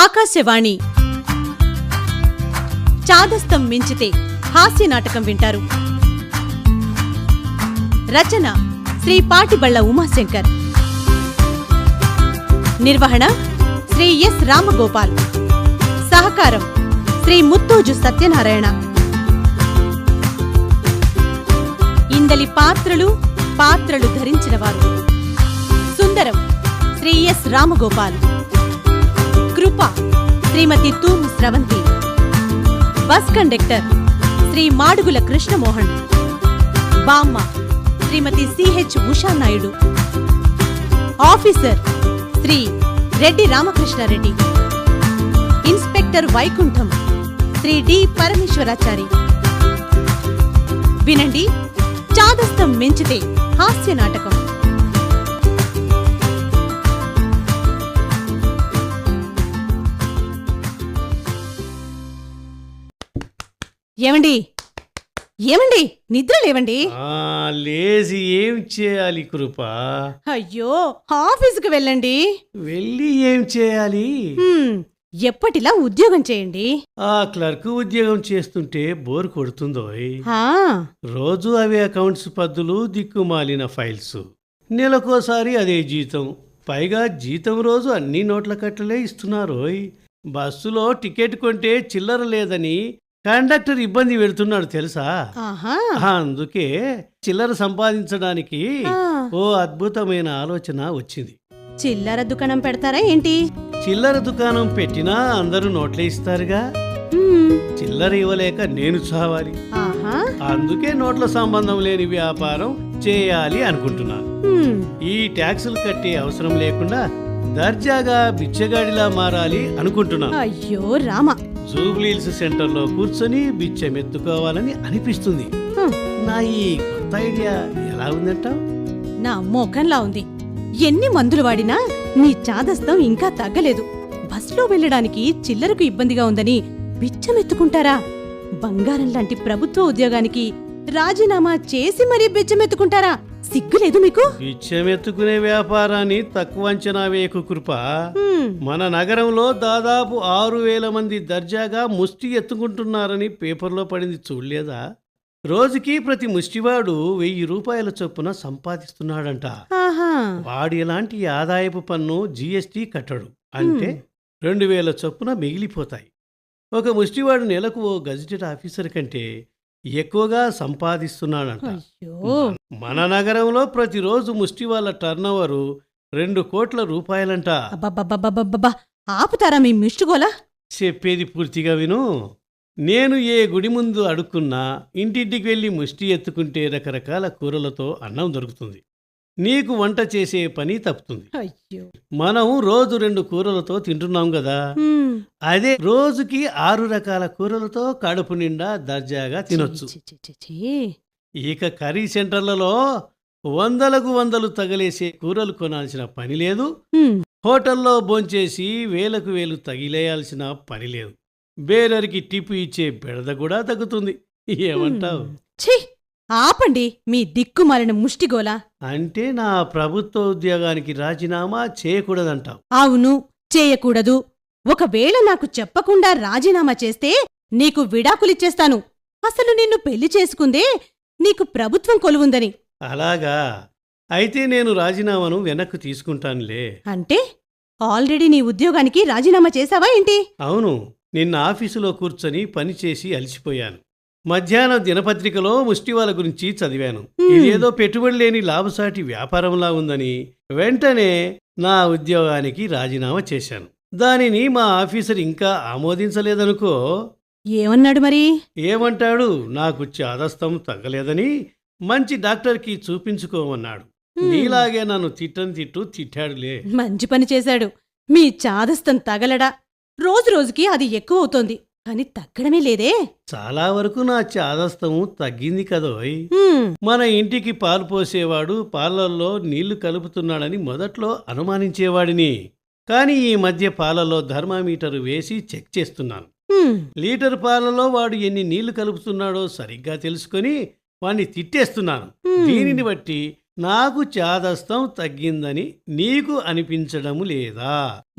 ఆకాశవాణి చాదస్తం మించితే హాస్య నాటకం వింటారు. రచన శ్రీ పాటిబళ్ళ ఉమాశంకర్. నిర్వహణ శ్రీ ఎస్ రామగోపాల్. సహకారం శ్రీ ముత్తూజు సత్యనారాయణ. ఇందలి పాత్రలు ధరించినవారు: Sundaram Sri S Ramagopal, Krupa Srimathi Thumu Sravanthi, bus conductor Sri Madugula Krishnamohan, బామ్మ Srimathi CH Ushanaidu, officer Sri Reddy Ramakrishnareddy, inspector Vaikuntham Sri D Parameswarachari. వినండి చాదస్తం మించితే హాస్య నాటకం. ఏమండి ఏమండి నిద్ర లేవండి. లేచి ఏం చేయాలి కృప? అయ్యో, ఆఫీసుకు వెళ్ళండి. వెళ్ళి ఏం చేయాలి? ఎప్పటిలా ఉద్యోగం చేయండి. ఆ క్లర్క్ ఉద్యోగం చేస్తుంటే బోర్ కొడుతుందోయ్. రోజు అవే అకౌంట్స్ పద్దులు, దిక్కుమాలిన ఫైల్స్, నెలకోసారి అదే జీతం, పైగా జీతం రోజు అన్ని నోట్ల కట్టలే ఇస్తున్నారోయ్. బస్సులో టికెట్ కొంటే చిల్లర లేదని కండక్టర్ ఇబ్బంది పెడుతున్నాడు తెలుసా? అందుకే చిల్లర సంపాదించడానికి ఓ అద్భుతమైన ఆలోచన వచ్చింది. చిల్లర దుకాణం పెడతారా ఏంటి? చిల్లర దుకాణం పెట్టినా అందరూ నోట్లే ఇస్తారుగా. చిల్లర ఇవ్వలేక నేను చావాలి. అందుకే నోట్ల సంబంధం లేని వ్యాపారం చేయాలి అనుకుంటున్నాను. ఈ ట్యాక్సులు కట్టే అవసరం లేకుండా దర్జాగా బిచ్చగాడిలా మారాలి అనుకుంటున్నాను. అయ్యో రామ, జూబ్లీహిల్స్ సెంటర్లో కూర్చొని బిచ్చమెత్తుకోవాలని అనిపిస్తుంది. నా ఈ కొత్త ఐడియా ఎలా ఉందంటావ్? నా మోకంలా ఉంది. ఎన్ని మందులు వాడినా నీ చాదస్తం ఇంకా తగ్గలేదు. బస్లో వెళ్ళడానికి చిల్లరకు ఇబ్బందిగా ఉందని బిచ్చమెత్తుకుంటారా? బంగారం లాంటి ప్రభుత్వ ఉద్యోగానికి రాజీనామా చేసి మరీ బిచ్చమెత్తుకుంటారా? సిగ్గులేదు మీకు? బిచ్చమెత్తుకునే వ్యాపారాన్ని తక్కువ అంచనా వేయకు కృప. మన నగరంలో దాదాపు 6,000 మంది దర్జాగా ముష్టి ఎత్తుకుంటున్నారని పేపర్లో పడింది చూడలేదా? రోజుకి ప్రతి ముష్టివాడు 1,000 రూపాయల చొప్పున సంపాదిస్తున్నాడంట. వాడు ఎలాంటి ఆదాయపు పన్ను, జీఎస్టీ కట్టడు. అంటే 2,000 చొప్పున మిగిలిపోతాయి. ఒక ముష్టివాడు నెలకు ఓ గజిటెడ్ ఆఫీసర్ కంటే ఎక్కువగా సంపాదిస్తున్నాడంట. మన నగరంలో ప్రతిరోజు ముష్టి వాళ్ళ టర్నోవరు 2 కోట్ల రూపాయలంట. ఆపుతారా మీ మిష్టిగోలా? చెప్పేది పూర్తిగా విను. నేను ఏ గుడి ముందు అడుక్కున్నా, ఇంటింటికి వెళ్ళి ముష్టి ఎత్తుకుంటే రకరకాల కూరలతో అన్నం దొరుకుతుంది. నీకు వంట చేసే పని తప్పుతుంది. మనం రోజు 2 కూరలతో తింటున్నాం కదా, అదే రోజుకి 6 రకాల కూరలతో కడుపు నిండా దర్జాగా తినొచ్చు. ఇక కర్రీ సెంటర్లలో 100లకు 100 తగిలేసే కూరలు కొనాల్సిన పని లేదు. హోటల్లో భోంచేసి 1,000కు 1,000 తగిలేయాల్సిన పని లేదు. బేరరికి టిప్పు ఇచ్చే బెడద కూడా తగ్గుతుంది. ఏమంటావు? ఆపండి మీ దిక్కుమాలిన ముష్టిగోలా. అంటే నా ప్రభుత్వ ఉద్యోగానికి రాజీనామా చేయకూడదంటావు? అవును, చేయకూడదు. ఒకవేళ నాకు చెప్పకుండా రాజీనామా చేస్తే నీకు విడాకులిచ్చేస్తాను. అసలు నిన్ను పెళ్లి చేసుకుందే నీకు ప్రభుత్వం కొలువుందని. అలాగా? అయితే నేను రాజీనామాను వెనక్కు తీసుకుంటానులే. అంటే ఆల్రెడీ నీ ఉద్యోగానికి రాజీనామా చేశావా ఏంటి? అవును, నిన్న ఆఫీసులో కూర్చొని పనిచేసి అలసిపోయాను. మధ్యాహ్నం దినపత్రికలో ముష్టివాళ్ళ గురించి చదివాను. ఇదేదో పెట్టుబడి లేని లాభసాటి వ్యాపారంలా ఉందని వెంటనే నా ఉద్యోగానికి రాజీనామా చేశాను. దానిని మా ఆఫీసర్ ఇంకా ఆమోదించలేదనుకో. ఏమన్నాడు మరి? ఏమంటాడు? నాకు చాదస్తం తగ్గలేదని మంచి డాక్టర్కి చూపించుకోమన్నాడు. నీలాగే నన్ను తిట్టు తిట్టాడులే. మంచి పని చేశాడు. మీ చాదస్తం తగలడా? రోజు రోజుకి అది ఎక్కువ అవుతోంది, కానీ తగ్గడమే లేదే. చాలా వరకు నా చాదస్తము తగ్గింది కదోయ్. మన ఇంటికి పాలు పోసేవాడు పాలల్లో నీళ్లు కలుపుతున్నాడని మొదట్లో అనుమానించేవాడిని. కాని ఈ మధ్య పాలలో థర్మామీటరు వేసి చెక్ చేస్తున్నాను. లీటర్ పాలలో వాడు ఎన్ని నీళ్లు కలుపుతున్నాడో సరిగ్గా తెలుసుకొని వాణ్ణి తిట్టేస్తున్నాను. దీనిని బట్టి నాకు చాదస్తం తగ్గిందని నీకు అనిపించడము లేదా?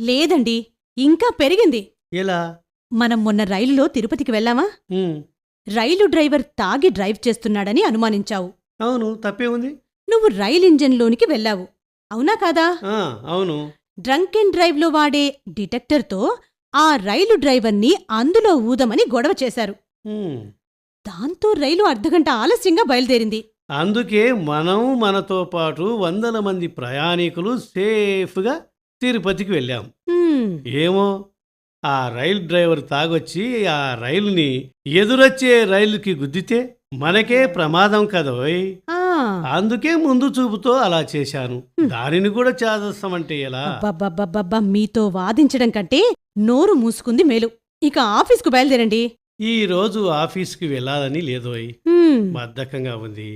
లేదండి, ఇంకా పెరిగింది. ఎలా? మనం మొన్న రైలులో తిరుపతికి వెళ్ళామా? ఉమ్, రైలు డ్రైవర్ తాగి డ్రైవ్ చేస్తున్నాడని అనుమానించావు. అవును, తప్పే ఉంది. నువ్వు రైలు ఇంజన్లోనికి వెళ్ళావు, అవునా కాదా? ఆ, అవును. డ్రంక్ అండ్ డ్రైవ్లో వాడే డిటెక్టర్తో ఆ రైలు డ్రైవర్ని అందులో ఊదమని గొడవ చేశారు. ఉమ్, దాంతో రైలు అర్ధగంట ఆలస్యంగా బయలుదేరింది. అందుకే మనం మనతో పాటు 100 మంది ప్రయాణికులు సేఫ్గా తిరుపతికి వెళ్ళాం. హ్మ్, ఏమో, ఆ రైలు డ్రైవర్ తాగొచ్చి ఆ రైలుని ఎదురొచ్చే రైలుకి గుద్దితే మనకే ప్రమాదం కదోయ్. ఆ, అందుకే ముందు చూపుతో అలా చేశాను. దానిని కూడా చేదస్తామంటే ఎలా? అబ్బబ్బబ్బబ్బబ్బా, మీతో వాదించడం కంటే నోరు మూసుకుంది మేలు. ఇక ఆఫీస్కు బయలుదేరండి. ఈ రోజు ఆఫీస్కి వెళ్ళాలని లేదోయ్, హ్మ్, బద్ధకంగా ఉంది.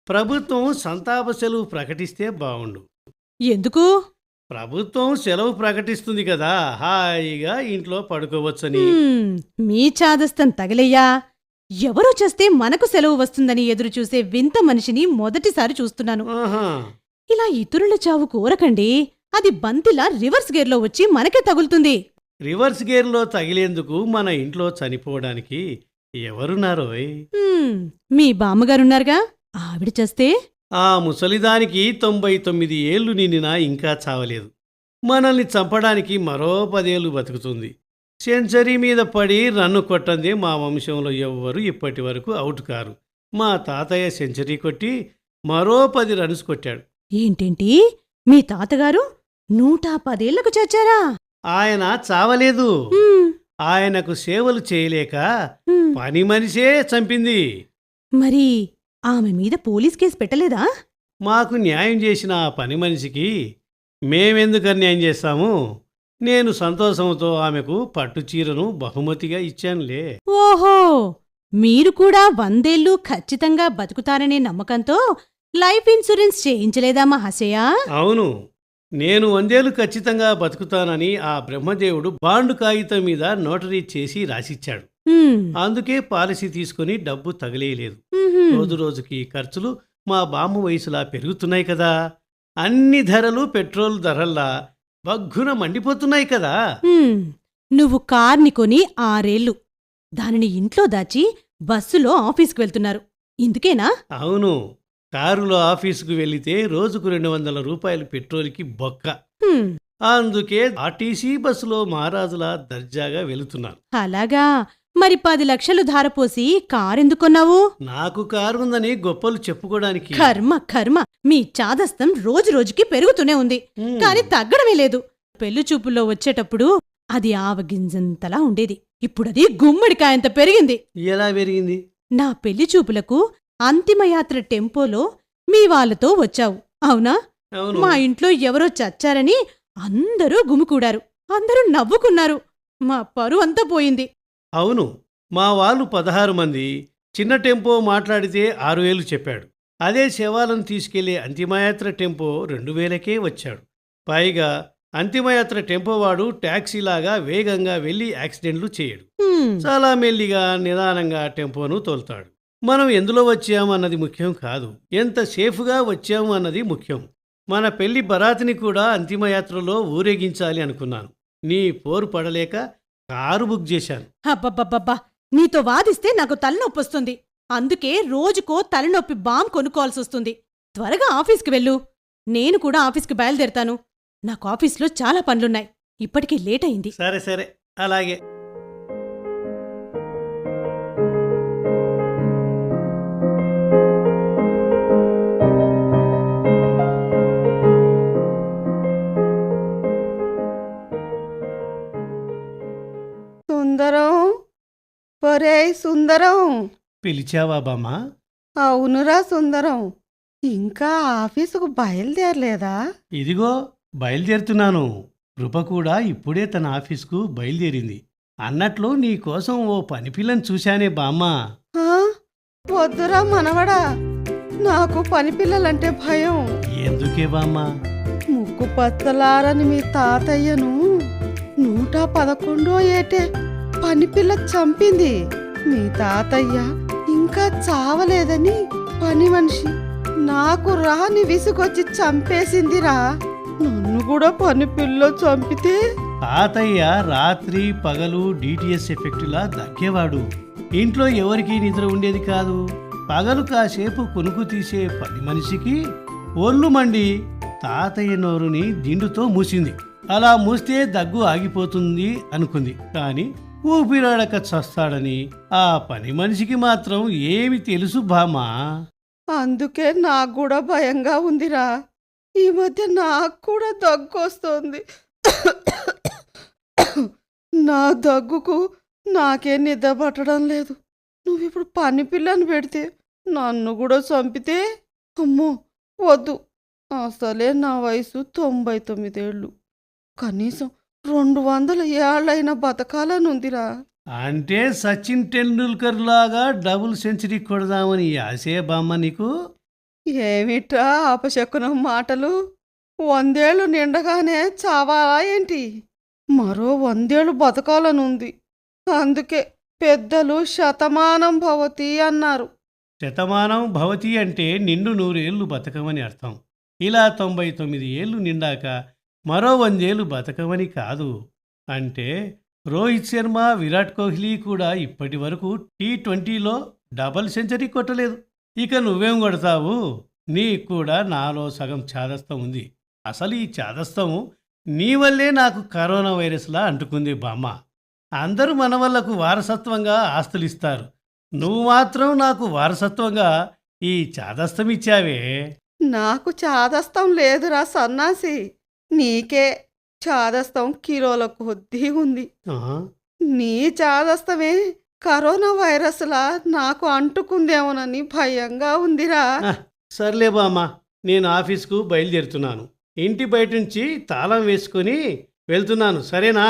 ప్రభుత్వం సంతాప సెలవు ప్రకటిస్తే బావుండు. ఎందుకు? ప్రభుత్వం సెలవు ప్రకటిస్తుంది కదా, హాయిగా ఇంట్లో పడుకోవచ్చని. హ్మ్, మీ చాదస్తం తగిలయ్యా. ఎవరో చేస్తే మనకు సెలవు వస్తుందని ఎదురుచూసే వింత మనిషిని మొదటిసారి చూస్తున్నాను. ఆహా, ఇలా ఇతరుల చావు కోరకండి. అది బంతిలా రివర్స్ గేర్లో వచ్చి మనకే తగులుతుంది. రివర్స్ గేర్లో తగిలేందుకు మన ఇంట్లో చనిపోవడానికి ఎవరున్నారోయ్? హ్మ్, మీ బామ్మగారున్నారుగా, ఆవిడ చేస్తే? ఆ ముసలిదానికి 99 ఏళ్లు నిండినా ఇంకా చావలేదు. మనల్ని చంపడానికి మరో 10 ఏళ్లు బతుకుతుంది. సెంచరీ మీద పడి రన్ను కొట్టందే మా వంశంలో ఎవ్వరూ ఇప్పటి వరకు అవుట్ కారు. మా తాతయ్య సెంచరీ కొట్టి మరో 10 రన్స్ కొట్టాడు. ఏంటేంటి, మీ తాతగారు 110 ఏళ్లకు చేర్చారా? ఆయన చావలేదు. హ్మ్, ఆయనకు సేవలు చేయలేక హ్మ్. పని మనిషే చంపింది. మరి ఆమె మీద పోలీస్ కేసు పెట్టలేదా? మాకు న్యాయం చేసిన ఆ పని మనిషికి మేమెందుకు అన్యాయం చేస్తాము? నేను సంతోషంతో ఆమెకు పట్టుచీరను బహుమతిగా ఇచ్చానులే. ఓహో, మీరు కూడా 100 ఏళ్ళు ఖచ్చితంగా బతుకుతారనే నమ్మకంతో లైఫ్ ఇన్సూరెన్స్ చేయించలేదా మహాశయ? అవును, నేను 100 ఏళ్లు ఖచ్చితంగా బతుకుతానని ఆ బ్రహ్మదేవుడు బాండు కాగితం మీద నోటరీ చేసి రాసిచ్చాడు. హ్మ్, అందుకే పాలసీ తీసుకుని డబ్బు తగిలేయలేదు. మ్హూ. రోజు రోజుకి ఖర్చులు మా బామ్మ వయసులా పెరుగుతున్నాయి కదా, అన్ని ధరలు పెట్రోల్ ధరల్లా బగ్గున మండిపోతున్నాయి కదా. హ్మ్, నువ్వు కార్ని కొని 6 ఏళ్ళు, దానిని ఇంట్లో దాచి బస్సులో ఆఫీస్కు వెళ్తున్నారు, ఇందుకేనా? అవును, కారులో ఆఫీసుకు వెళితే రోజుకు 200 రూపాయలు పెట్రోల్కి బొక్క. హ్మ్, అందుకే ఆర్టీసీ బస్సులో మహారాజులా దర్జాగా వెళుతున్నాను. అలాగా. మరి 10 లక్షలు ధారపోసి కారెందుకొన్నావు? నాకు కారు ఉందని గొప్పలు చెప్పుకోవడానికి. కర్మ కర్మ, మీ చాదస్తం రోజు రోజుకి పెరుగుతూనే ఉంది, హ్మ్. కాని తగ్గడమే లేదు. పెళ్లి చూపుల్లో వచ్చేటప్పుడు అది ఆవగింజంతలా ఉండేది, ఇప్పుడది గుమ్మడికాయంత పెరిగింది. ఎలా పెరిగింది? నా పెళ్లి చూపులకు అంతిమయాత్ర టెంపోలో మీ వాళ్ళతో వచ్చావు, అవునా? అవును. మా ఇంట్లో ఎవరో చచ్చారని అందరూ గుమికూడారు, అందరూ నవ్వుకున్నారు, మా పరువు అంతా పోయింది. అవును, మా వాళ్ళు 16 మంది. చిన్న టెంపో మాట్లాడితే 6000 చెప్పాడు. అదే శవాలను తీసుకెళ్లే అంతిమయాత్ర టెంపో 2000కే వచ్చాడు. పైగా అంతిమయాత్ర టెంపోవాడు ట్యాక్సీలాగా వేగంగా వెళ్లి యాక్సిడెంట్లు చేయడు. హ్మ్, చాలా మెల్లిగా నిదానంగా టెంపోను తోలుతాడు. మనం ఎందులో వచ్చాము అన్నది ముఖ్యం కాదు, ఎంత సేఫ్గా వచ్చాము అన్నది ముఖ్యం. మన పెళ్లి బరాతిని కూడా అంతిమయాత్రలో ఊరేగించాలి అనుకున్నాను. నీ పోరు పడలేక కారు బుక్ చేశాను. అబ్బబ్బబ్బబ్బా, నీతో వాదిస్తే నాకు తలనొప్పొస్తుంది. అందుకే రోజుకో తలనొప్పి బామ్ కొనుక్కోవాల్సొస్తుంది. త్వరగా ఆఫీస్కి వెళ్ళు, నేను కూడా ఆఫీస్కి బయలుదేరతాను. నాకు ఆఫీస్లో చాలా పనులున్నాయి, ఇప్పటికే లేట్ అయింది. సరే సరే, అలాగే. సుందరం, ఒరేయ్ సుందరం. పిలిచావా బామ్మా? అవునురా సుందరం, ఇంకా ఆఫీసుకు బయలుదేరలేదా? ఇదిగో బయలుదేరుతున్నాను. కృప కూడా ఇప్పుడే తన ఆఫీస్కు బయలుదేరింది. అన్నట్లు నీకోసం ఓ పనిపిల్లని చూశానే బామ్మా. ఆ? వద్దురా మనవడా, నాకు పని పిల్లలంటే భయం. ఎందుకే బామ్మా? ముక్కు పచ్చలారని మీ తాతయ్యను 111 ఏటే పనిపిల్ల చంపింది. మీ తాతయ్య ఇంకా చావలేదని పని మనిషి నాకు రాని విసుగొచ్చి చంపేసిందిరా. నన్ను కూడా పని పిల్ల చంపితే తాతయ్య రాత్రి పగలు డిటిఎస్ ఎఫెక్టులా దగ్గేవాడు. ఇంట్లో ఎవరికీ నిద్ర ఉండేది కాదు. పగలు కాసేపు కొనుక్కు తీసే పని మనిషికి ఒళ్ళు మండి తాతయ్య నోరుని దిండుతో మూసింది. అలా మూస్తే దగ్గు ఆగిపోతుంది అనుకుంది. కానీ ఊపిరాడక చస్తాడని ఆ పని మనిషికి మాత్రం ఏమి తెలుసు బామా. అందుకే నాకు కూడా భయంగా ఉందిరా. ఈ మధ్య నాకు కూడా దగ్గు వస్తుంది. నా దగ్గుకు నాకే నిద్ర పట్టడం లేదు. నువ్వు ఇప్పుడు పని పిల్లని పెడితే నన్ను కూడా చంపితే అమ్మో వద్దు. అసలే నా వయసు 99 ఏళ్ళు. కనీసం 200 ఏళ్ళైనా బతకాలనుందిరా. అంటే సచిన్ టెండూల్కర్ లాగా డబుల్ సెంచరీ కొడదామని ఆశే బామ్మ నీకు? ఏమిట్రా అపశకునం మాటలు? 100 ఏళ్ళు నిండగానే చావాలా ఏంటి? మరో 100 ఏళ్ళు బతకాలనుంది. అందుకే పెద్దలు శతమానం భవతి అన్నారు. శతమానం భవతి అంటే నిండు 100 ఏళ్ళు బతకమని అర్థం. ఇలా 99 ఏళ్ళు నిండాక మరో 100 ఏళ్ళు బతకమని కాదు. అంటే రోహిత్ శర్మ, విరాట్ కోహ్లీ కూడా ఇప్పటి వరకు T20లో డబుల్ సెంచరీ కొట్టలేదు. ఇక నువ్వేం కొడతావు? నీకు కూడా నాలో సగం చాదస్తం ఉంది. అసలు ఈ చాదస్తం నీ వల్లే నాకు కరోనా వైరస్లా అంటుకుంది బామ్మ. అందరూ మన వల్లకు వారసత్వంగా ఆస్తులు ఇస్తారు. నువ్వు మాత్రం నాకు వారసత్వంగా ఈ చాదస్తం ఇచ్చావే. నాకు చాదస్తం లేదురా సన్నాసి. నీకే చాదస్తం కిలోల కొద్దీ ఉంది. ఆహా. నీ చాదస్తమే కరోనా వైరస్లా నాకు అంటుకుందేమోనని భయంగా ఉందిరా. సర్లే బామ్మ, నేను ఆఫీస్కు బయలుదేరుతున్నాను. ఇంటి బయట నుంచి తాళం వేసుకొని వెళ్తున్నాను, సరేనా?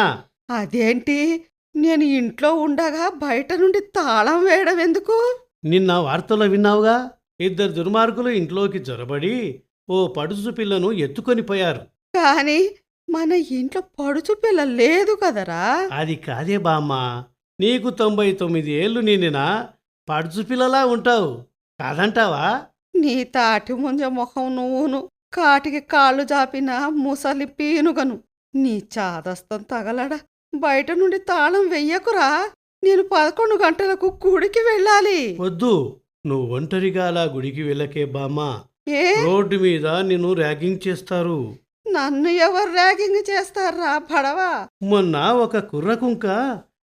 అదేంటి, నేను ఇంట్లో ఉండగా బయట నుండి తాళం వేయడం ఎందుకు? నిన్న వార్తల్లో విన్నావుగా, 2 దుర్మార్గులు ఇంట్లోకి జొరబడి ఓ పడుచు పిల్లను ఎత్తుకొని పోయారు. కానీ మన ఇంట్లో పడుచు పిల్ల లేదు కదరా. అది కాదే బామ్మ, నీకు 99 ఏళ్ళు నిండినా పడుచు పిల్లలా ఉంటావు, కాదంటావా? నీ తాటి ముంజ మొహం నువ్వును, కాటికి కాళ్ళు జాపిన ముసలి పీనుగను. నీ చాదస్తం తగలడా. బయట నుండి తాళం వెయ్యకురా. నేను 11 గంటలకు గుడికి వెళ్ళాలి. వద్దు, నువ్వు ఒంటరిగా అలా గుడికి వెళ్ళకే బామ్మ. ఏ, రోడ్డు మీద నిన్ను ర్యాగింగ్ చేస్తారు. నన్ను ఎవరు ర్యాగింగ్ చేస్తారా పడవా? మొన్న ఒక కుర్రకుంక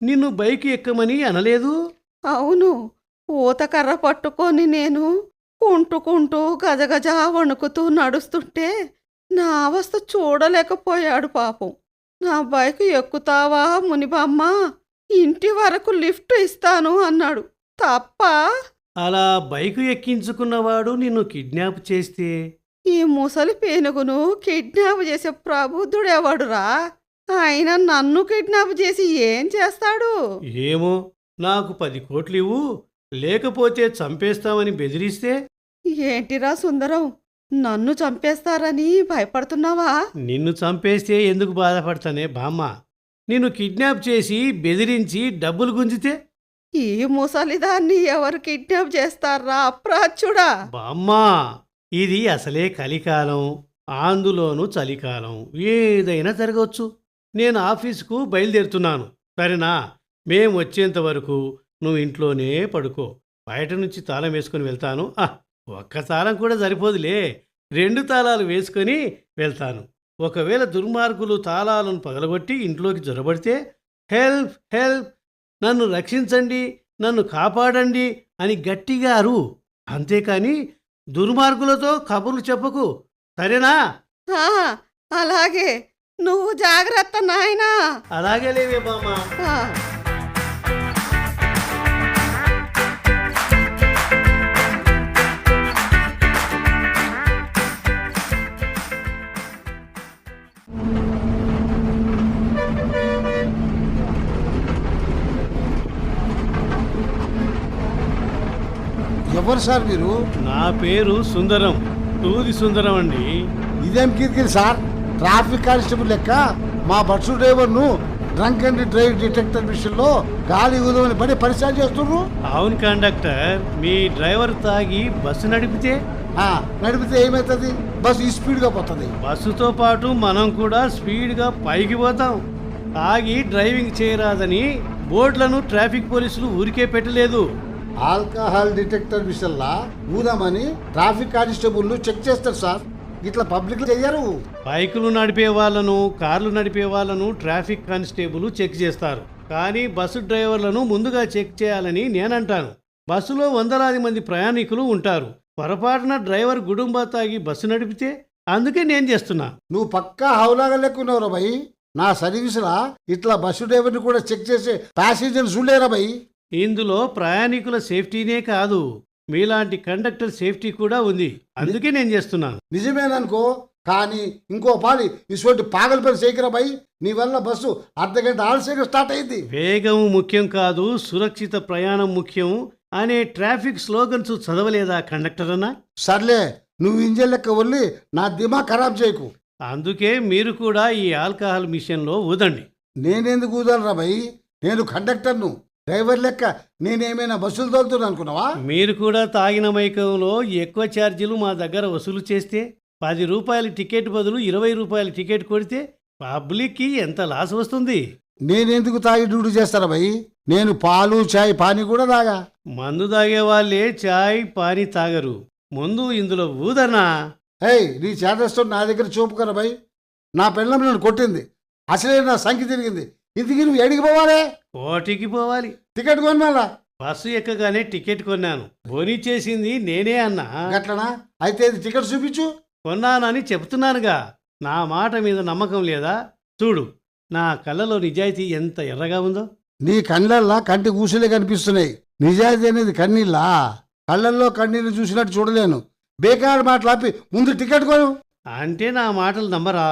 నిన్ను బైక్ ఎక్కమని అనలేదు? అవును, ఊతకర్ర పట్టుకొని నేను కుంటుకుంటూ గజగజ వణుకుతూ నడుస్తుంటే నా అవస్థ చూడలేకపోయాడు పాపం. నా బైక్ ఎక్కుతావా మునిబామ్మ? ఇంటి వరకు లిఫ్ట్ ఇస్తాను అన్నాడు. తప్ప? అలా బైకు ఎక్కించుకున్నవాడు నిన్ను కిడ్నాప్ చేస్తే? ఈ ముసలి పేనుగును కిడ్నాప్ చేసే ప్రబుద్ధుడెవడురా? ఆయన నన్ను కిడ్నాప్ చేసి ఏం చేస్తాడు? ఏమో, నాకు 10 కోట్లు ఇవ్వు, లేకపోతే చంపేస్తామని బెదిరిస్తే? ఏంటిరా సుందరం, నన్ను చంపేస్తారని భయపడుతున్నావా? నిన్ను చంపేస్తే ఎందుకు బాధపడతానే బామ్మ? నిన్ను కిడ్నాప్ చేసి బెదిరించి డబ్బులు గుంజితే? ఈ ముసలిదాన్ని ఎవరు కిడ్నాప్ చేస్తారా అప్రాచ్యుడా? బామ్మా, ఇది అసలే కలికాలం, అందులోనూ చలికాలం, ఏదైనా జరగవచ్చు. నేను ఆఫీసుకు బయలుదేరుతున్నాను, సరేనా? మేం వచ్చేంత వరకు నువ్వు ఇంట్లోనే పడుకో. బయట నుంచి తాళం వేసుకొని వెళ్తాను. ఒక్క తాళం కూడా సరిపోదులే, 2 తాళాలు వేసుకొని వెళ్తాను. ఒకవేళ దుర్మార్గులు తాళాలను పగలగొట్టి ఇంట్లోకి జొరబడితే హెల్ప్ హెల్ప్, నన్ను రక్షించండి, నన్ను కాపాడండి అని గట్టిగా అరు. అంతేకాని దుర్మార్గులతో కబుర్లు చెప్పకు, సరేనా? ఆ, అలాగే. నువ్వు జాగ్రత్త నాయనా. అలాగే లేవే బామ్మ. ఆ. ఎవరు సార్ మీరు? నా పేరు సుందరం, తూది సుందరం అండి. ఇదేం కిరికిరి సార్? ట్రాఫిక్ కానిస్టేబుల్ లెక్క మా బస్సు డ్రైవర్ను డ్రంక్ అండ్ డ్రైవ్ డిటెక్టర్ విషయంలో గాలి ఉదవని పడి పరిచయం చేస్తున్నారు. అవును కండక్టర్, మీ డ్రైవర్ తాగి బస్సు నడిపితే? నడిపితే ఏమవుతుంది? బస్సు ఈ స్పీడ్గా పోతుంది. బస్సుతో పాటు మనం కూడా స్పీడ్గా పైకి పోతాం. తాగి డ్రైవింగ్ చేయరాదని బోర్డులను ట్రాఫిక్ పోలీసులు ఊరికే పెట్టలేదు. ఆల్కహాల్ డిటెక్టర్ విషయంలో ఊదామని ట్రాఫిక్ కానిస్టేబుల్ చెక్ చేస్తారు సార్. ఇట్లా పబ్లిక్ చెయ్యరు. బైకులు నడిపే వాళ్ళను, కార్లు నడిపే వాళ్ళను ట్రాఫిక్ కానిస్టేబుల్ చెక్ చేస్తారు. కానీ బస్సు డ్రైవర్లను ముందుగా చెక్ చేయాలని నేనంటాను. బస్సులో వందలాది మంది ప్రయాణికులు ఉంటారు. పొరపాటున డ్రైవర్ గుడుంబా తాగి బస్సు నడిపితే అందుకే నేను చేస్తున్నా. నువ్వు పక్కా హౌలాగా లెక్కున్నావురా భయ్. నా సర్వీసులా ఇట్లా బస్సు డ్రైవర్ని కూడా చెక్ చేసే ప్యాసింజర్ చూడలేరా భయ్. ఇందులో ప్రయాణికుల సేఫ్టీనే కాదు, మీలాంటి కండక్టర్ సేఫ్టీ కూడా ఉంది. అందుకే నేను చేస్తున్నాను. నిజమేననుకో, కానీ ఇంకో పాలి ఇటువంటి పాగల పని చేయకరా భయ్. నీ వల్ల బస్సు అర్ధగంట ఆలస్యంగా స్టార్ట్ అయింది. వేగం ముఖ్యం కాదు, సురక్షిత ప్రయాణం ముఖ్యం అనే ట్రాఫిక్ స్లోగన్స్ చదవలేదా కండక్టర్ అన్న? సర్లే, నువ్వు ఇంజన్ లెక్క వల్లి నా దిమాగ్ ఖరాబ్ చేయకు. అందుకే మీరు కూడా ఈ ఆల్కహాల్ మిషన్లో ఊదండి. నేనెందుకు ఊదలరా భయ్? నేను కండక్టర్ను. డ్రైవర్ లెక్క నేనేమైనా బస్సులు తోలుతున్నా అనుకున్నావా? మీరు కూడా తాగిన మైకంలో ఎక్కువ ఛార్జీలు మా దగ్గర వసూలు చేస్తే 10 రూపాయల టికెట్ బదులు 20 రూపాయల టికెట్ కొడితే పబ్లిక్కి ఎంత లాస్ వస్తుంది? నేనెందుకు తాగి డ్యూటీ చేస్తారా భయ్? నేను పాలు చాయ్ పానీ కూడా తాగా. మందు తాగే వాళ్ళే చాయ్ పానీ తాగరు. ముందు ఇందులో ఊదనా? హేయ్, నీ చేదస్తో నా దగ్గర చూపుకరా భయ్. నా పెళ్ళం నన్ను కొట్టింది, అసలే నా సంఖ్య తిరిగింది. ఇంటికి నువ్వు ఎడికి పోవాలి? కోటికి పోవాలి. టికెట్ కొనమాలా? బస్సు ఎక్కగానే టికెట్ కొన్నాను. బోనీ చేసింది నేనే అన్నా. గట్లనా? అయితే ఇది టికెట్ చూపించు. కొన్నానని చెప్తున్నానుగా. నా మాట మీద నమ్మకం లేదా? చూడు, నా కళ్ళలో నిజాయితీ ఎంత ఎర్రగా ఉందో. నీ కళ్ళల్లా కంటి కూసులే కనిపిస్తున్నాయి. నిజాయితీ అనేది కన్నీళ్ళా? కళ్ళల్లో కన్నీళ్ళు చూసినట్టు చూడలేను. బేకారు మాటలాపి ముందు టికెట్ కొను. అంటే నా మాటలు నమ్మరా?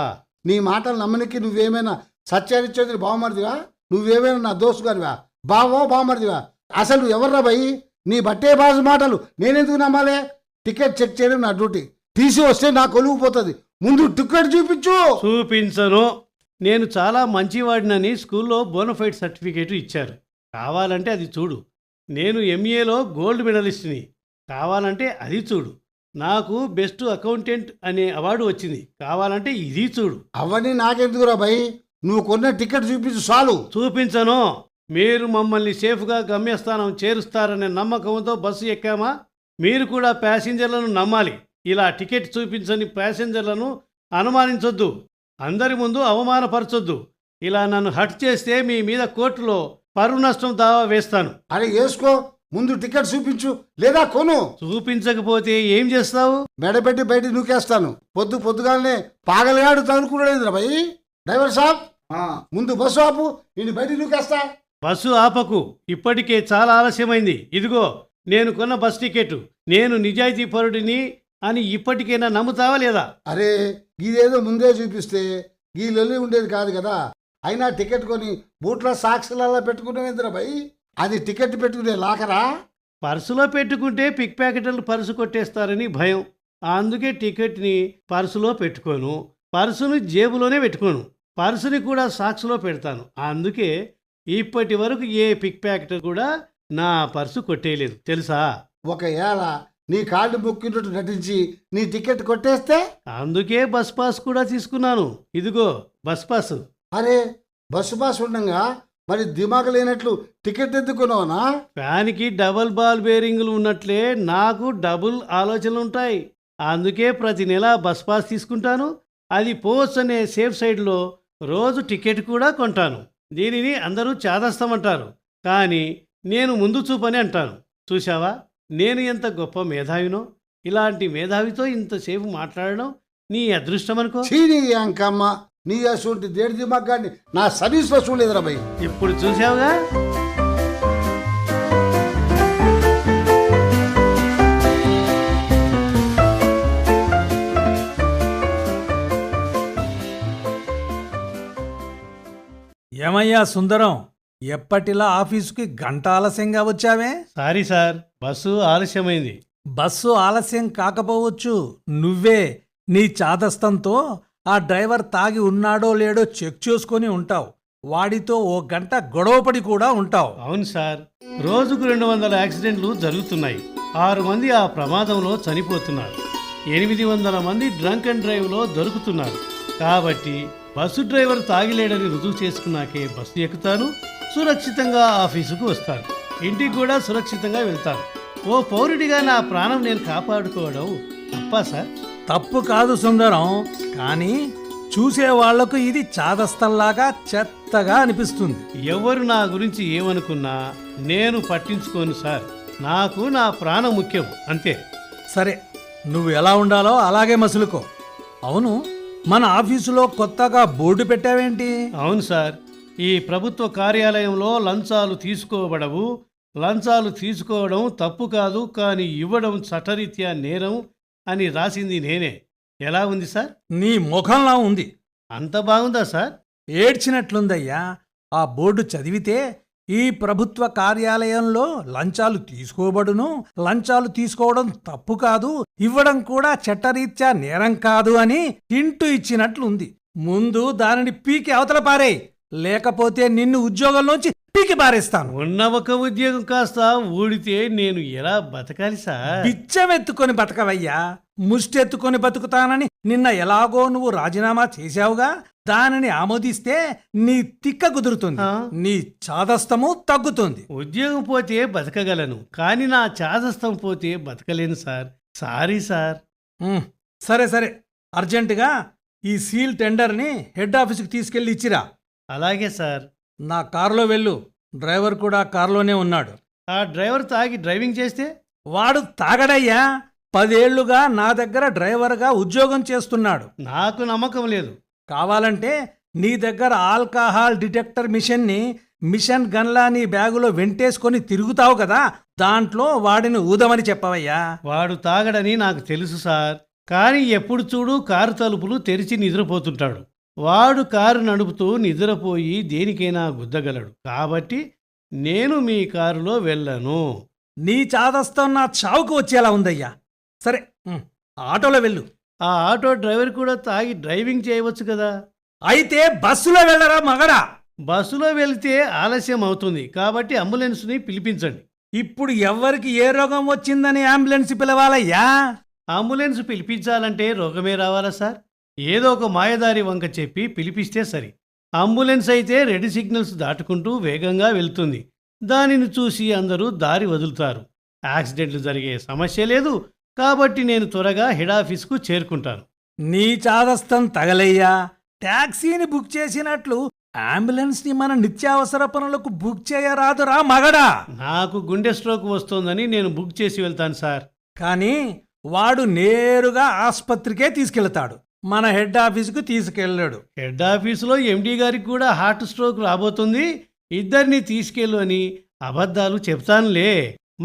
నీ మాటలు నమ్మనికి నువ్వేమైనా సత్యానిచ్చేది బావమరిదివా? నువ్వేమైనా నా దోస్తు గారివా? బావమరిదివా? అసలు నువ్వు ఎవర్రా భయ్? నీ బట్టే బాజు మాటలు నేనెందుకు నమ్మాలే? టికెట్ చెక్ చేయడం నా డ్యూటీ. తీసి వస్తే నా కొలువు పోతుంది. ముందు టికెట్ చూపించు. చూపించను. నేను చాలా మంచివాడినని స్కూల్లో బోనఫైడ్ సర్టిఫికేట్ ఇచ్చారు. కావాలంటే అది చూడు. నేను ఎంఏలో గోల్డ్ మెడలిస్ట్ని. కావాలంటే అది చూడు. నాకు బెస్ట్ అకౌంటెంట్ అనే అవార్డు వచ్చింది. కావాలంటే ఇది చూడు. అవన్నీ నాకెందుకురా భయ్? నువ్వు కొన్న టికెట్ చూపించు చాలు. చూపించను. మీరు మమ్మల్ని సేఫ్గా గమ్యస్థానం చేరుస్తారనే నమ్మకంతో బస్సు ఎక్కామా? మీరు కూడా ప్యాసింజర్లను నమ్మాలి. ఇలా టికెట్ చూపించని ప్యాసింజర్లను అనుమానించొద్దు. అందరి ముందు అవమానపరచొద్దు. ఇలా నన్ను హట్ చేస్తే మీ మీద కోర్టులో పరువు నష్టం దావా వేస్తాను. అరే వేసుకో, ముందు టికెట్ చూపించు లేదా కొను. చూపించకపోతే ఏం చేస్తావు? మెడపెట్టి బయట నూకేస్తాను. పొద్దుగానే పాగలగాడు తగులుకున్నాడు భయ్. డ్రైవర్ సాబ్, ముందు బస్సు ఆపు, నేను బయట నూకేస్తా. బస్సు ఆపకు. ఇప్పటికే చాలా ఆలస్యమైంది. ఇదిగో నేను కొన్న బస్ టికెట్. నేను నిజాయితీ పరుడిని అని ఇప్పటికైనా నమ్ముతావా లేదా? అరే, గీదేదో ముందే చూపిస్తే గీ లొల్లి ఉండేది కాదు కదా. అయినా టికెట్ కొని బూట్ల సాక్షులలో పెట్టుకున్నావేంద్రా భయ్? అది టికెట్ పెట్టుకునే లాకరా? పర్సులో పెట్టుకుంటే పిక్ ప్యాకెటర్లు పర్సు కొట్టేస్తారని భయం. అందుకే టికెట్ని పర్సులో పెట్టుకోను. పర్సును జేబులోనే పెట్టుకోను. పర్సుని కూడా సాక్స్లో పెడతాను. అందుకే ఇప్పటి వరకు ఏ పిక్ ప్యాకెటర్ కూడా నా పర్సు కొట్టేయలేదు తెలుసా? ఒక ఏళ నీ కార్డు మొక్కినట్టు నటించి నీ టికెట్ కొట్టేస్తే? అందుకే బస్ పాస్ కూడా తీసుకున్నాను. ఇదిగో బస్ పాస్. అరే, బస్సు పాస్ ఉండగా మరి దిమాగ్ లేనట్లు టికెట్ ఎందుకున్నావునా? ఫ్యాన్కి డబుల్ బాల్ బేరింగ్లు ఉన్నట్లే నాకు డబుల్ ఆలోచనలు ఉంటాయి. అందుకే ప్రతి నెల బస్ పాస్ తీసుకుంటాను. అది పోస్ట్ అనే సేఫ్ సైడ్లో రోజు టికెట్ కూడా కొంటాను. దీనిని అందరూ చాదస్తామంటారు, కానీ నేను ముందు చూపని అంటాను. చూశావా నేను ఎంత గొప్ప మేధావినో? ఇలాంటి మేధావితో ఇంతసేపు మాట్లాడడం నీ అదృష్టం అనుకో. చీనీ అంకమ్మ, నీ అసలు దేడి దిమాగ్గాన్ని నా సర్వీస్లో చూడలేదురా భయ్. ఇప్పుడు చూసావుగా. ఏమయ్యా సుందరం, ఎప్పటిలా ఆఫీసుకి గంట ఆలస్యంగా వచ్చావే? సారీ సార్, బస్సు ఆలస్యమైంది. బస్సు ఆలస్యం కాకపోవచ్చు, నువ్వే నీ చాదస్తంతో ఆ డ్రైవర్ తాగి ఉన్నాడో లేడో చెక్ చేసుకొని ఉంటావు. వాడితో ఓ గంట గొడవపడి కూడా ఉంటావు. అవును సార్, రోజుకు 200 యాక్సిడెంట్లు జరుగుతున్నాయి. 6 మంది ఆ ప్రమాదంలో చనిపోతున్నారు. 800 మంది డ్రంక్ అండ్ డ్రైవ్లో దొరుకుతున్నారు. కాబట్టి బస్సు డ్రైవర్ తాగిలేడని రుజువు చేసుకున్నాకే బస్సు ఎక్కుతాను, సురక్షితంగా ఆఫీసుకు వస్తాను, ఇంటికి కూడా సురక్షితంగా వెళ్తాను. ఓ పౌరుడిగా నా ప్రాణం నేను కాపాడుకోవడం తప్పా సార్? తప్పు కాదు సుందరం, కానీ చూసే వాళ్లకు ఇది చాదస్తంలాగా చెత్తగా అనిపిస్తుంది. ఎవరు నా గురించి ఏమనుకున్నా నేను పట్టించుకోను సార్. నాకు నా ప్రాణం ముఖ్యం, అంతే. సరే, నువ్వు ఎలా ఉండాలో అలాగే మసులుకో. అవును, మన ఆఫీసులో కొత్తగా బోర్డు పెట్టావేంటి? అవును సార్, ఈ ప్రభుత్వ కార్యాలయంలో లంచాలు తీసుకోబడవు, లంచాలు తీసుకోవడం తప్పు కాదు, కానీ ఇవ్వడం చట్టరీత్యా నేరం అని రాసింది నేనే. ఎలా ఉంది సార్? నీ ముఖంలా ఉంది. అంత బాగుందా సార్? ఏడ్చినట్లుందయ్యా. ఆ బోర్డు చదివితే ఈ ప్రభుత్వ కార్యాలయంలో లంచాలు తీసుకోబడును, లంచాలు తీసుకోవడం తప్పు కాదు, ఇవ్వడం కూడా చట్టరీత్యా నేరం కాదు అని హింటు ఇచ్చినట్లుంది. ముందు దానిని పీకి అవతల పారేయ్, లేకపోతే నిన్ను ఉద్యోగంలోంచి పీకి పారేస్తాను. ఉన్న ఒక ఉద్యోగం కాస్త ఊడితే నేను ఎలా బతకాలి సార్? బిచ్చమెత్తుకొని బతకవయ్యా. ముష్టెత్తుకొని బతుకుతానని నిన్న ఎలాగో నువ్వు రాజీనామా చేశావుగా, దానిని ఆమోదిస్తే నీ తిక్క కుదురుతుంది, నీ చాదస్తము తగ్గుతుంది. ఉద్యోగం పోతే బతకగలను, కానీ నా చాదస్తం పోతే బతకలేను సార్. Sorry sir. సరే సరే, అర్జెంటుగా ఈ సీల్ టెండర్ని హెడ్ ఆఫీసుకి తీసుకెళ్ళి ఇచ్చిరా. అలాగే సార్. నా కారులో వెళ్ళు, డ్రైవర్ కూడా కారులోనే ఉన్నాడు. ఆ డ్రైవర్ తాగి డ్రైవింగ్ చేస్తే? వాడు తాగడయ్యా. 10 ఏళ్లుగా నా దగ్గర డ్రైవర్గా ఉద్యోగం చేస్తున్నాడు. నాకు నమ్మకం లేదు. కావాలంటే నీ దగ్గర ఆల్కహాల్ డిటెక్టర్ మిషన్ గన్లా నీ బ్యాగులో వెంటేసుకొని తిరుగుతావు కదా, దాంట్లో వాడిని ఊదమని చెప్పవయ్యా. వాడు తాగడని నాకు తెలుసు సార్, కానీ ఎప్పుడు చూడు కారు తలుపులు తెరిచి నిద్రపోతుంటాడు. వాడు కారు నడుపుతూ నిద్రపోయి దేనికైనా గుద్దగలడు, కాబట్టి నేను మీ కారులో వెళ్ళను. నీ చాదస్తం నా చావుకు వచ్చేలా ఉందయ్యా. సరే, ఆటోలో వెళ్ళు. ఆ ఆటో డ్రైవర్ కూడా తాగి డ్రైవింగ్ చేయవచ్చు కదా. అయితే బస్సులో వెళ్ళరా మగడా. బస్సులో వెళితే ఆలస్యం అవుతుంది, కాబట్టి అంబులెన్స్ని పిలిపించండి. ఇప్పుడు ఎవ్వరికి ఏ రోగం వచ్చిందని అంబులెన్స్ పిలవాలయ్యా? అంబులెన్స్ పిలిపించాలంటే రోగమే రావాలా సార్? ఏదో ఒక మాయదారి వంక చెప్పి పిలిపిస్తే సరి. అంబులెన్స్ అయితే రెడ్ సిగ్నల్స్ దాటుకుంటూ వేగంగా వెళ్తుంది, దానిని చూసి అందరూ దారి వదులుతారు. యాక్సిడెంట్లు జరిగే సమస్య లేదు, కాబట్టి నేను త్వరగా హెడ్ ఆఫీస్కు చేరుకుంటాను. నీ చాదస్తం తగలయ్యా. ట్యాక్సీని బుక్ చేసినట్లు అంబులెన్స్ని మన నిత్యావసర పనులకు బుక్ చేయరాదురా మగడా. నాకు గుండె స్ట్రోక్ వస్తోందని నేను బుక్ చేసి వెళ్తాను సార్. కానీ వాడు నేరుగా ఆస్పత్రికే తీసుకెళ్తాడు, మన హెడ్ ఆఫీసుకు తీసుకెళ్ళాడు. హెడ్ ఆఫీసులో ఎండీ గారికి కూడా హార్ట్ స్ట్రోక్ రాబోతుంది, ఇద్దరిని తీసుకెళ్ళు అని అబద్ధాలు చెప్తానులే.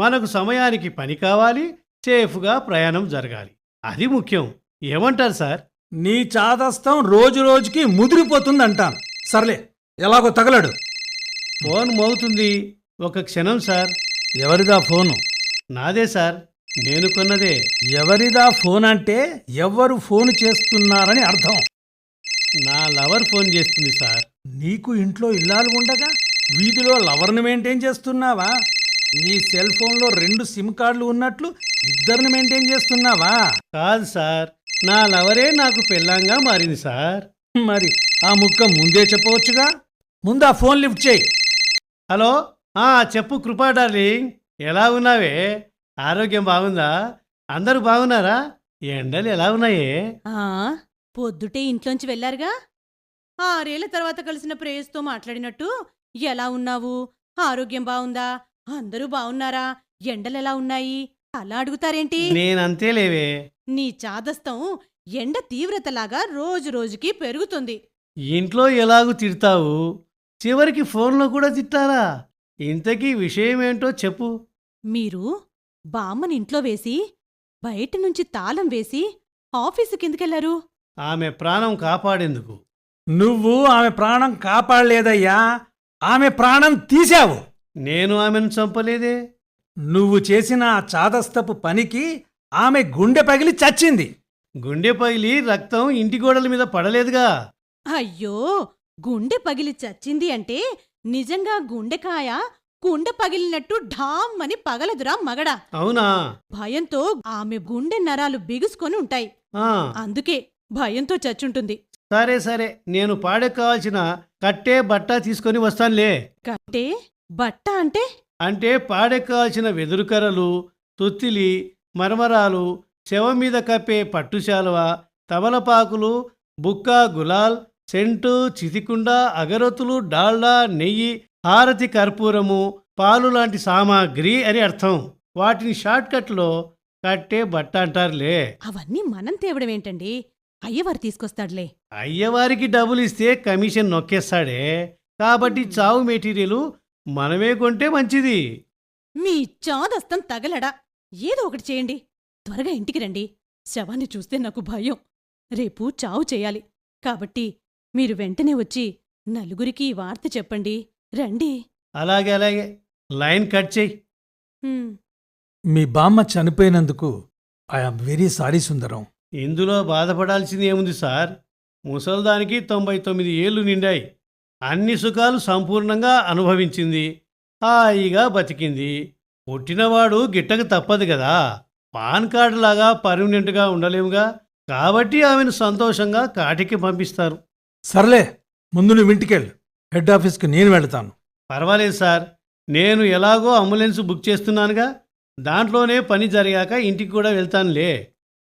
మనకు సమయానికి పని కావాలి, సేఫ్గా ప్రయాణం జరగాలి, అది ముఖ్యం. ఏమంటారు సార్? నీ చాదస్తం రోజు రోజుకి ముదిరిపోతుందంటాను. సర్లే, ఎలాగో తగలడు. ఫోన్ మోగుతుంది, ఒక క్షణం సార్. ఎవరిదా ఫోను? నాదే సార్, నేను కొన్నదే. ఎవరిదా ఫోన్ అంటే ఎవ్వరు ఫోన్ చేస్తున్నారని అర్థం. నా లవర్ ఫోన్ చేస్తుంది సార్. నీకు ఇంట్లో ఇల్లాలు ఉండగా వీధిలో లవర్ని మెయింటైన్ చేస్తున్నావా? నీ సెల్ ఫోన్లో 2 సిమ్ కార్డులు ఉన్నట్లు ఇద్దరిని మెయింటైన్ చేస్తున్నావా? కాదు సార్, నా లవరే నాకు పెళ్ళాంగా మారింది సార్. మరి ఆ ముక్క ముందే చెప్పవచ్చుగా. ముందు ఆ ఫోన్ లిఫ్ట్ చేయి. హలో, చెప్పు కృపా డార్లింగ్, ఎలా ఉన్నావే? ఆరోగ్యం బాగుందా? అందరూ బాగున్నారా? ఎండలు ఎలా ఉన్నాయే? పొద్దుటే ఇంట్లోంచి వెళ్లారుగా, 6 ఏళ్ల తర్వాత కలిసిన ప్రేయస్తో మాట్లాడినట్టు ఎలా ఉన్నావు, ఆరోగ్యం బాగుందా, అందరూ బాగున్నారా, ఎండలెలా ఉన్నాయి అలా అడుగుతారేంటి? నేనంతే లేవే. నీ చాదస్తం ఎండ తీవ్రతలాగా రోజు రోజుకి పెరుగుతుంది. ఇంట్లో ఎలాగూ తిడతావు, చివరికి ఫోన్లో కూడా తిట్టారా? ఇంతకీ విషయమేంటో చెప్పు. మీరు బామ్మని ఇంట్లో వేసి బయట నుంచి తాళం వేసి ఆఫీసు కిందకెళ్లారు. ఆమె ప్రాణం కాపాడేందుకు. నువ్వు ఆమె ప్రాణం కాపాడలేదయ్యా, ఆమె ప్రాణం తీశావు. నేను ఆమెను చంపలేదే. నువ్వు చేసిన ఆ చాదస్తపు పనికి ఆమె గుండె పగిలి చచ్చింది. గుండె పగిలి రక్తం ఇంటి గోడల మీద పడలేదుగా. అయ్యో, గుండె పగిలి చచ్చింది అంటే నిజంగా గుండెకాయ గుండె పగిలినట్టు ఢామ్ అని పగలదురా మగడా. అవునా? భయంతో ఆమె గుండె నరాలు బిగుసుకొని ఉంటాయి, అందుకే భయంతో చచ్చుంటుంది. సరే సరే, నేను పాడెకు కావాల్సిన కట్టే బట్ట తీసుకొని వస్తానులే. కట్టే బట్ట అంటే అంటే పాడెకు కావాల్సిన వెదురుకర్రలు, తొత్తిలి, మరమరాలు, శవం మీద కప్పే పట్టుశాలువ, తమలపాకులు, బుక్క, గులాల్, సెంటు, చితికుండ, అగరొత్తులు, డాల్డా, నెయ్యి, హారతి, కర్పూరము, పాలు లాంటి సామాగ్రి అని అర్థం. వాటిని షార్ట్కట్లో కట్టే బట్ట అంటారులే. అవన్నీ మనం తేవడం ఏంటండి? అయ్యవారు తీసుకొస్తాడులే. అయ్యవారికి డబ్బులు ఇస్తే కమిషన్ నొక్కేస్తాడే. కాబట్టి చావు మెటీరియల్ మనమే కొంటే మంచిది. మీ చాదస్తం తగలడా! ఏదో ఒకటి చేయండి. త్వరగా ఇంటికి రండి. శవాన్ని చూస్తే నాకు భయం. రేపు చావు చేయాలి. కాబట్టి మీరు వెంటనే వచ్చి నలుగురికి ఈ వార్త చెప్పండి. రండి. అలాగే అలాగే, లైన్ కట్ చెయ్యి. హ్మ్. మీ బామ్మ చనిపోయినందుకు ఐఎమ్ వెరీ సారీ సుందరం. ఇందులో బాధపడాల్సింది ఏముంది సార్? ముసల్దానికి 99 ఏళ్ళు నిండాయి. అన్ని సుఖాలు సంపూర్ణంగా అనుభవించింది. హాయిగా బతికింది. పుట్టినవాడు గిట్టక తప్పదు కదా. పాన్ కార్డు లాగా పర్మనెంట్గా ఉండలేముగా. కాబట్టి ఆమెను సంతోషంగా కాటికి పంపిస్తారు. సర్లే, ముందు నువ్వు ఇంటికెళ్ళు. హెడ్ ఆఫీస్కి నేను వెళతాను. పర్వాలేదు సార్, నేను ఎలాగో అంబులెన్స్ బుక్ చేస్తున్నానుగా. దాంట్లోనే పని జరిగాక ఇంటికి కూడా వెళ్తానులే.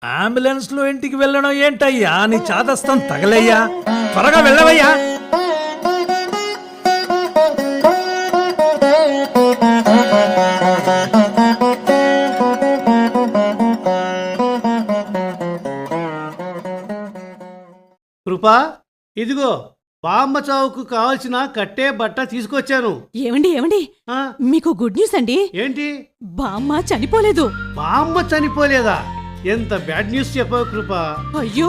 అంబులెన్స్లో ఇంటికి వెళ్ళడం ఏంటయ్యా? నీ చాదస్తం తగలయ్యా. త్వరగా వెళ్ళవయ్యా. కృపా, ఇదిగో బామ్మ చావుకు కావలసిన కట్టే బట్ట తీసుకొచ్చాను. ఏమండి ఏమండి, ఆ, మీకు గుడ్ న్యూస్ అండి. ఏంటి? బామ్మ చనిపోలేదు. బామ్మ చనిపోలేదా? ఎంత బ్యాడ్ న్యూస్ చెప్పావు కృపా. అయ్యో,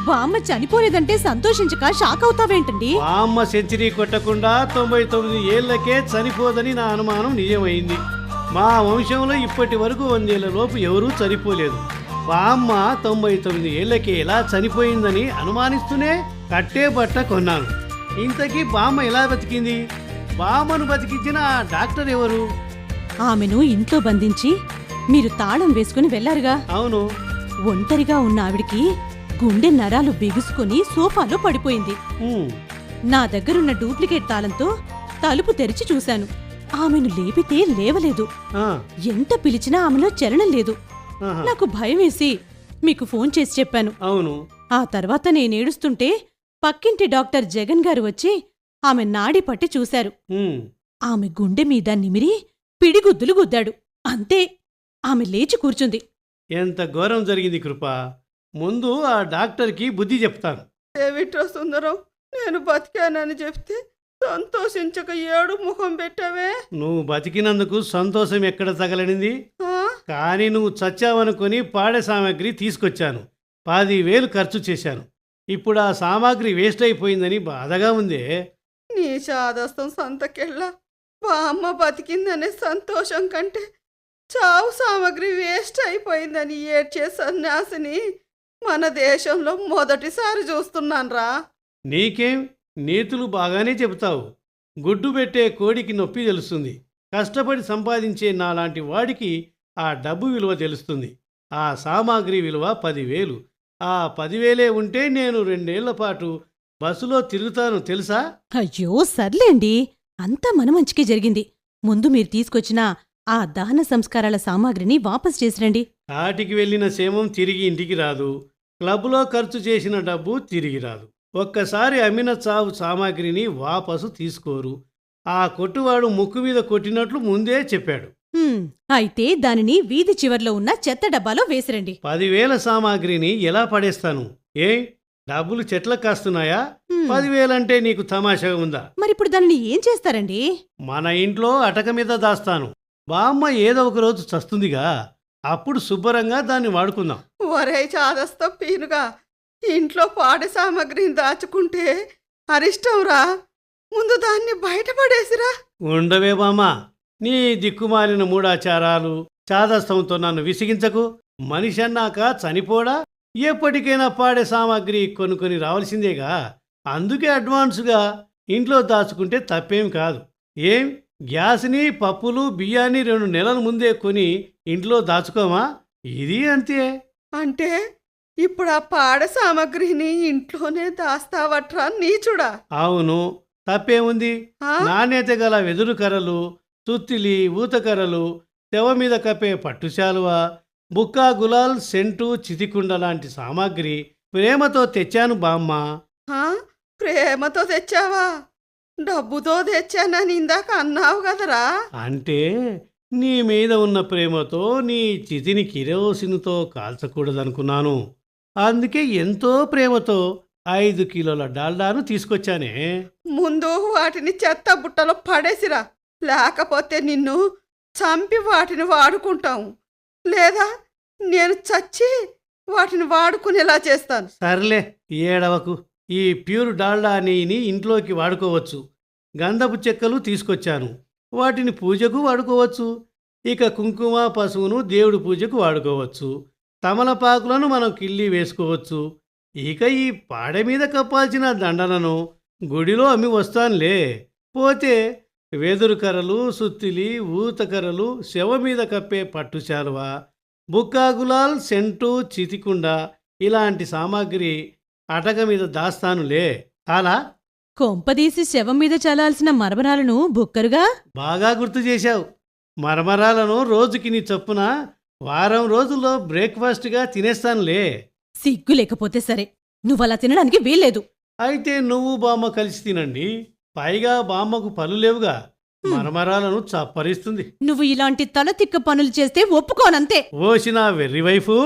బామ్మ చనిపోలేదంటే సంతోషించక షాక్ అవుతావేంటండి? బామ్మ సెంచరీ కొట్టకుండా 99 ఏళ్లకే చనిపోదని నా అనుమానం నిజమైంది. మా వంశంలో ఇప్పటి వరకు 100 ఏళ్ల లోపు ఎవరూ చనిపోలేదు. బామ్మ 99 ఏళ్లకే ఎలా చనిపోయిందని అనుమానిస్తూనే కట్టే బట్ట కొన్నాను. ఇంతకీ బామ్మ ఎలా బతికింది? బామ్మను బతికించిన ఆ డాక్టర్ ఎవరు? ఆమెను ఇంట్లో బంధించి మీరు తాళం వేసుకుని వెళ్లారుగా. అవును. ఒంటరిగా ఉన్న ఆవిడికి గుండె నరాలు బిగుసుకుని సోఫాలో పడిపోయింది. ఉమ్, నా దగ్గరున్న డూప్లికేట్ తాళంతో తలుపు తెరిచి చూశాను. ఆమెను లేపితే లేవలేదు. ఆ, ఎంత పిలిచినా ఆమెలో చలనం లేదు. ఆహా, నాకు భయమేసి మీకు ఫోన్ చేసి చెప్పాను. అవును. ఆ తర్వాత నేనేడుస్తుంటే పక్కింటి డాక్టర్ జగన్ గారు వచ్చి ఆమె నాడి పట్టి చూశారు. ఉమ్, ఆమె గుండె మీద నిమిరి పిడిగుద్దులు గుద్దాడు. అంతే, ఆమె లేచి కూర్చుంది. ఎంత ఘోరం జరిగింది కృపా. ముందు ఆ డాక్టర్కి బుద్ధి చెప్తాను. ఏమిట్రా సుందరం, నేను బతికానని చెప్తే సంతోషించక ఏడు ముఖం పెట్టావే. నువ్వు బతికినందుకు సంతోషం ఎక్కడ తగలనింది? ఆ? కానీ నువ్వు చచ్చావనుకొని పాడే సామాగ్రి తీసుకొచ్చాను. 10,000 ఖర్చు చేశాను. ఇప్పుడు ఆ సామాగ్రి వేస్ట్ అయిపోయిందని బాధగా ఉందే. నీ చాదస్తం సంతకెళ్ళ బామ్మ బతికిందనే సంతోషం కంటే చావు సామాగ్రి వేస్ట్ అయిపోయిందని ఏడ్చే సన్యాసిని మన దేశంలో మొదటిసారి చూస్తున్నాన్రా. నీకేం, నీతులు బాగానే చెబుతావు. గుడ్డు పెట్టే కోడికి నొప్పి తెలుస్తుంది. కష్టపడి సంపాదించే నాలాంటి వాడికి ఆ డబ్బు విలువ తెలుస్తుంది. ఆ సామాగ్రి విలువ 10,000. ఆ 10,000 ఉంటే నేను 2 ఏళ్ల పాటు బస్సులో తిరుగుతాను తెలుసా? అయ్యో సర్లేండి, అంతా మన మంచికే జరిగింది. ముందు మీరు తీసుకొచ్చిన ఆ దహన సంస్కారాల సామాగ్రిని వాపస్ చేసిరండి. కాటికి వెళ్ళిన శవం తిరిగి ఇంటికి రాదు. క్లబ్లో ఖర్చు చేసిన డబ్బు తిరిగి రాదు. ఒక్కసారి అమ్మిన చావు సామాగ్రిని వాపసు తీసుకోరు. ఆ కొట్టువాడు ముక్కు మీద కొట్టినట్లు ముందే చెప్పాడు. అయితే దానిని వీధి చివర్లో ఉన్న చెత్త డబ్బాలో వేసిరండి. 10,000 సామాగ్రిని ఎలా పడేస్తాను? డబ్బులు చెట్లకు కాస్తున్నాయా? 10,000 అంటే నీకు తమాషాగా ఉందా? మరిప్పుడు దానిని ఏం చేస్తారండి? మన ఇంట్లో అటక మీద దాస్తాను. బామ్మ ఏదో ఒక రోజు చస్తుందిగా, అప్పుడు శుభ్రంగా దాన్ని వాడుకుందాం. ఒరే చాదస్త పీనుగా, ఇంట్లో పాడే సామాగ్రిని దాచుకుంటే అరిష్టంరా. ముందు దాన్ని బయటపడేసిరా. ఉండవే బామ్మ, నీ దిక్కుమాలిన మూడాచారాలు చాదస్తంతో నన్ను విసిగించకు. మనిషి అన్నాక చనిపోడా? ఎప్పటికైనా పాడే సామాగ్రి కొనుక్కొని రావాల్సిందేగా. అందుకే అడ్వాన్స్గా ఇంట్లో దాచుకుంటే తప్పేం కాదు. గ్యాస్ని, పప్పులు, బియ్యాన్ని 2 నెలల ముందే కొని ఇంట్లో దాచుకోమా? ఇది అంతే. అంటే ఇప్పుడు ఆ పాడ సామాగ్రిని ఇంట్లోనే దాస్తావట్రా నీచుడా. అవును, తప్పేముంది? ఆ? నాణ్యత గల వెదురు కర్రలు, తుత్తిలి, ఊతకర్రలు, తెవ మీద కప్పే పట్టుశాలువ, బుక్కా, గులాల్, సెంటు, చితికుండ లాంటి సామాగ్రి ప్రేమతో తెచ్చాను బామ్మ. ఆ? ప్రేమతో తెచ్చావా? డబ్బుతో తెచ్చానని ఇందాక అన్నావు కదరా. అంటే నీ మీద ఉన్న ప్రేమతో నీ చితిని కిరోసిన్తో కాల్చకూడదనుకున్నాను. అందుకే ఎంతో ప్రేమతో 5 కిలోల డాల్డాను తీసుకొచ్చానే. ముందు వాటిని చెత్త బుట్టలో పడేసిరా, లేకపోతే నిన్ను చంపి వాటిని వాడుకుంటాము, లేదా నేను చచ్చి వాటిని వాడుకునేలా చేస్తాను. సర్లే, ఏడవకు. ఈ ప్యూర్ డాల్డా నెయ్యిని ఇంట్లోకి వాడుకోవచ్చు. గంధపు చెక్కలు తీసుకొచ్చాను, వాటిని పూజకు వాడుకోవచ్చు. ఇక కుంకుమ, పసుపును దేవుడి పూజకు వాడుకోవచ్చు. తమలపాకులను మనం కిల్లి వేసుకోవచ్చు. ఇక ఈ పాడ మీద కప్పాల్సిన దండలను గుడిలో అమ్మి వస్తానులే. పోతే వెదురు కర్రలు, సుత్తిలి, ఊతకర్రలు, శవ మీద కప్పే పట్టుశాలువ, బుక్కా, గులాల్, సెంటు, చితికుండ ఇలాంటి సామాగ్రి అటక మీద దాస్తానులే. అలా కొంపదీసి శవం మీద చల్లాల్సిన మరమరాలను బుక్కరుగా. బాగా గుర్తు చేశావు. మరమరాలను రోజుకి నీ చొప్పున వారం రోజుల్లో బ్రేక్ఫాస్ట్గా తినేస్తానులే. సిగ్గు లేకపోతే సరే, నువ్వలా తినడానికి వీల్లేదు. అయితే నువ్వు బామ్మ కలిసి తినండి. పైగా బామ్మకు పళ్ళు లేవుగా, మరమరాలను చప్పరిస్తుంది. నువ్వు ఇలాంటి తలతిక్క పనులు చేస్తే ఒప్పుకోనంతే. ఓసిన వెర్రి వైఫు,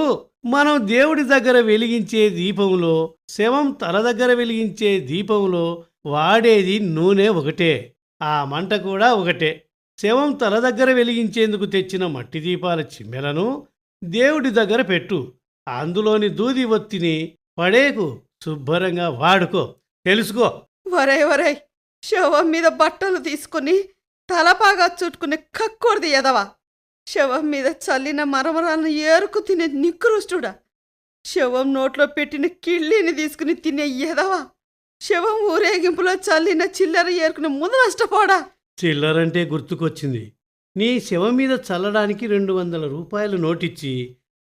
మనం దేవుడి దగ్గర వెలిగించే దీపంలో, శవం తల దగ్గర వెలిగించే దీపంలో వాడేది నూనె ఒకటే, ఆ మంట కూడా ఒకటే. శవం తల దగ్గర వెలిగించేందుకు తెచ్చిన మట్టి దీపాల చిమ్మెలను దేవుడి దగ్గర పెట్టు. అందులోని దూది ఒత్తిని పడేకు, శుభ్రంగా వాడుకో. తెలుసుకో. వరే వరే, శవం మీద బట్టలు తీసుకుని తలపాగా చుట్టుకుని కక్కుర్ది ఎదవా. శవం మీద చల్లిన మరమరాలను ఏరుకు తినే నికృష్టుడా. శవం నోట్లో పెట్టిన కిళ్ళిని తీసుకుని తినే ఎదవా. శవం ఊరేగింపులో చల్లిన చిల్లర ఏరుకుని ముందు నష్టపోడా. చిల్లరంటే గుర్తుకొచ్చింది. నీ శవం మీద చల్లడానికి 200 రూపాయలు నోటిచ్చి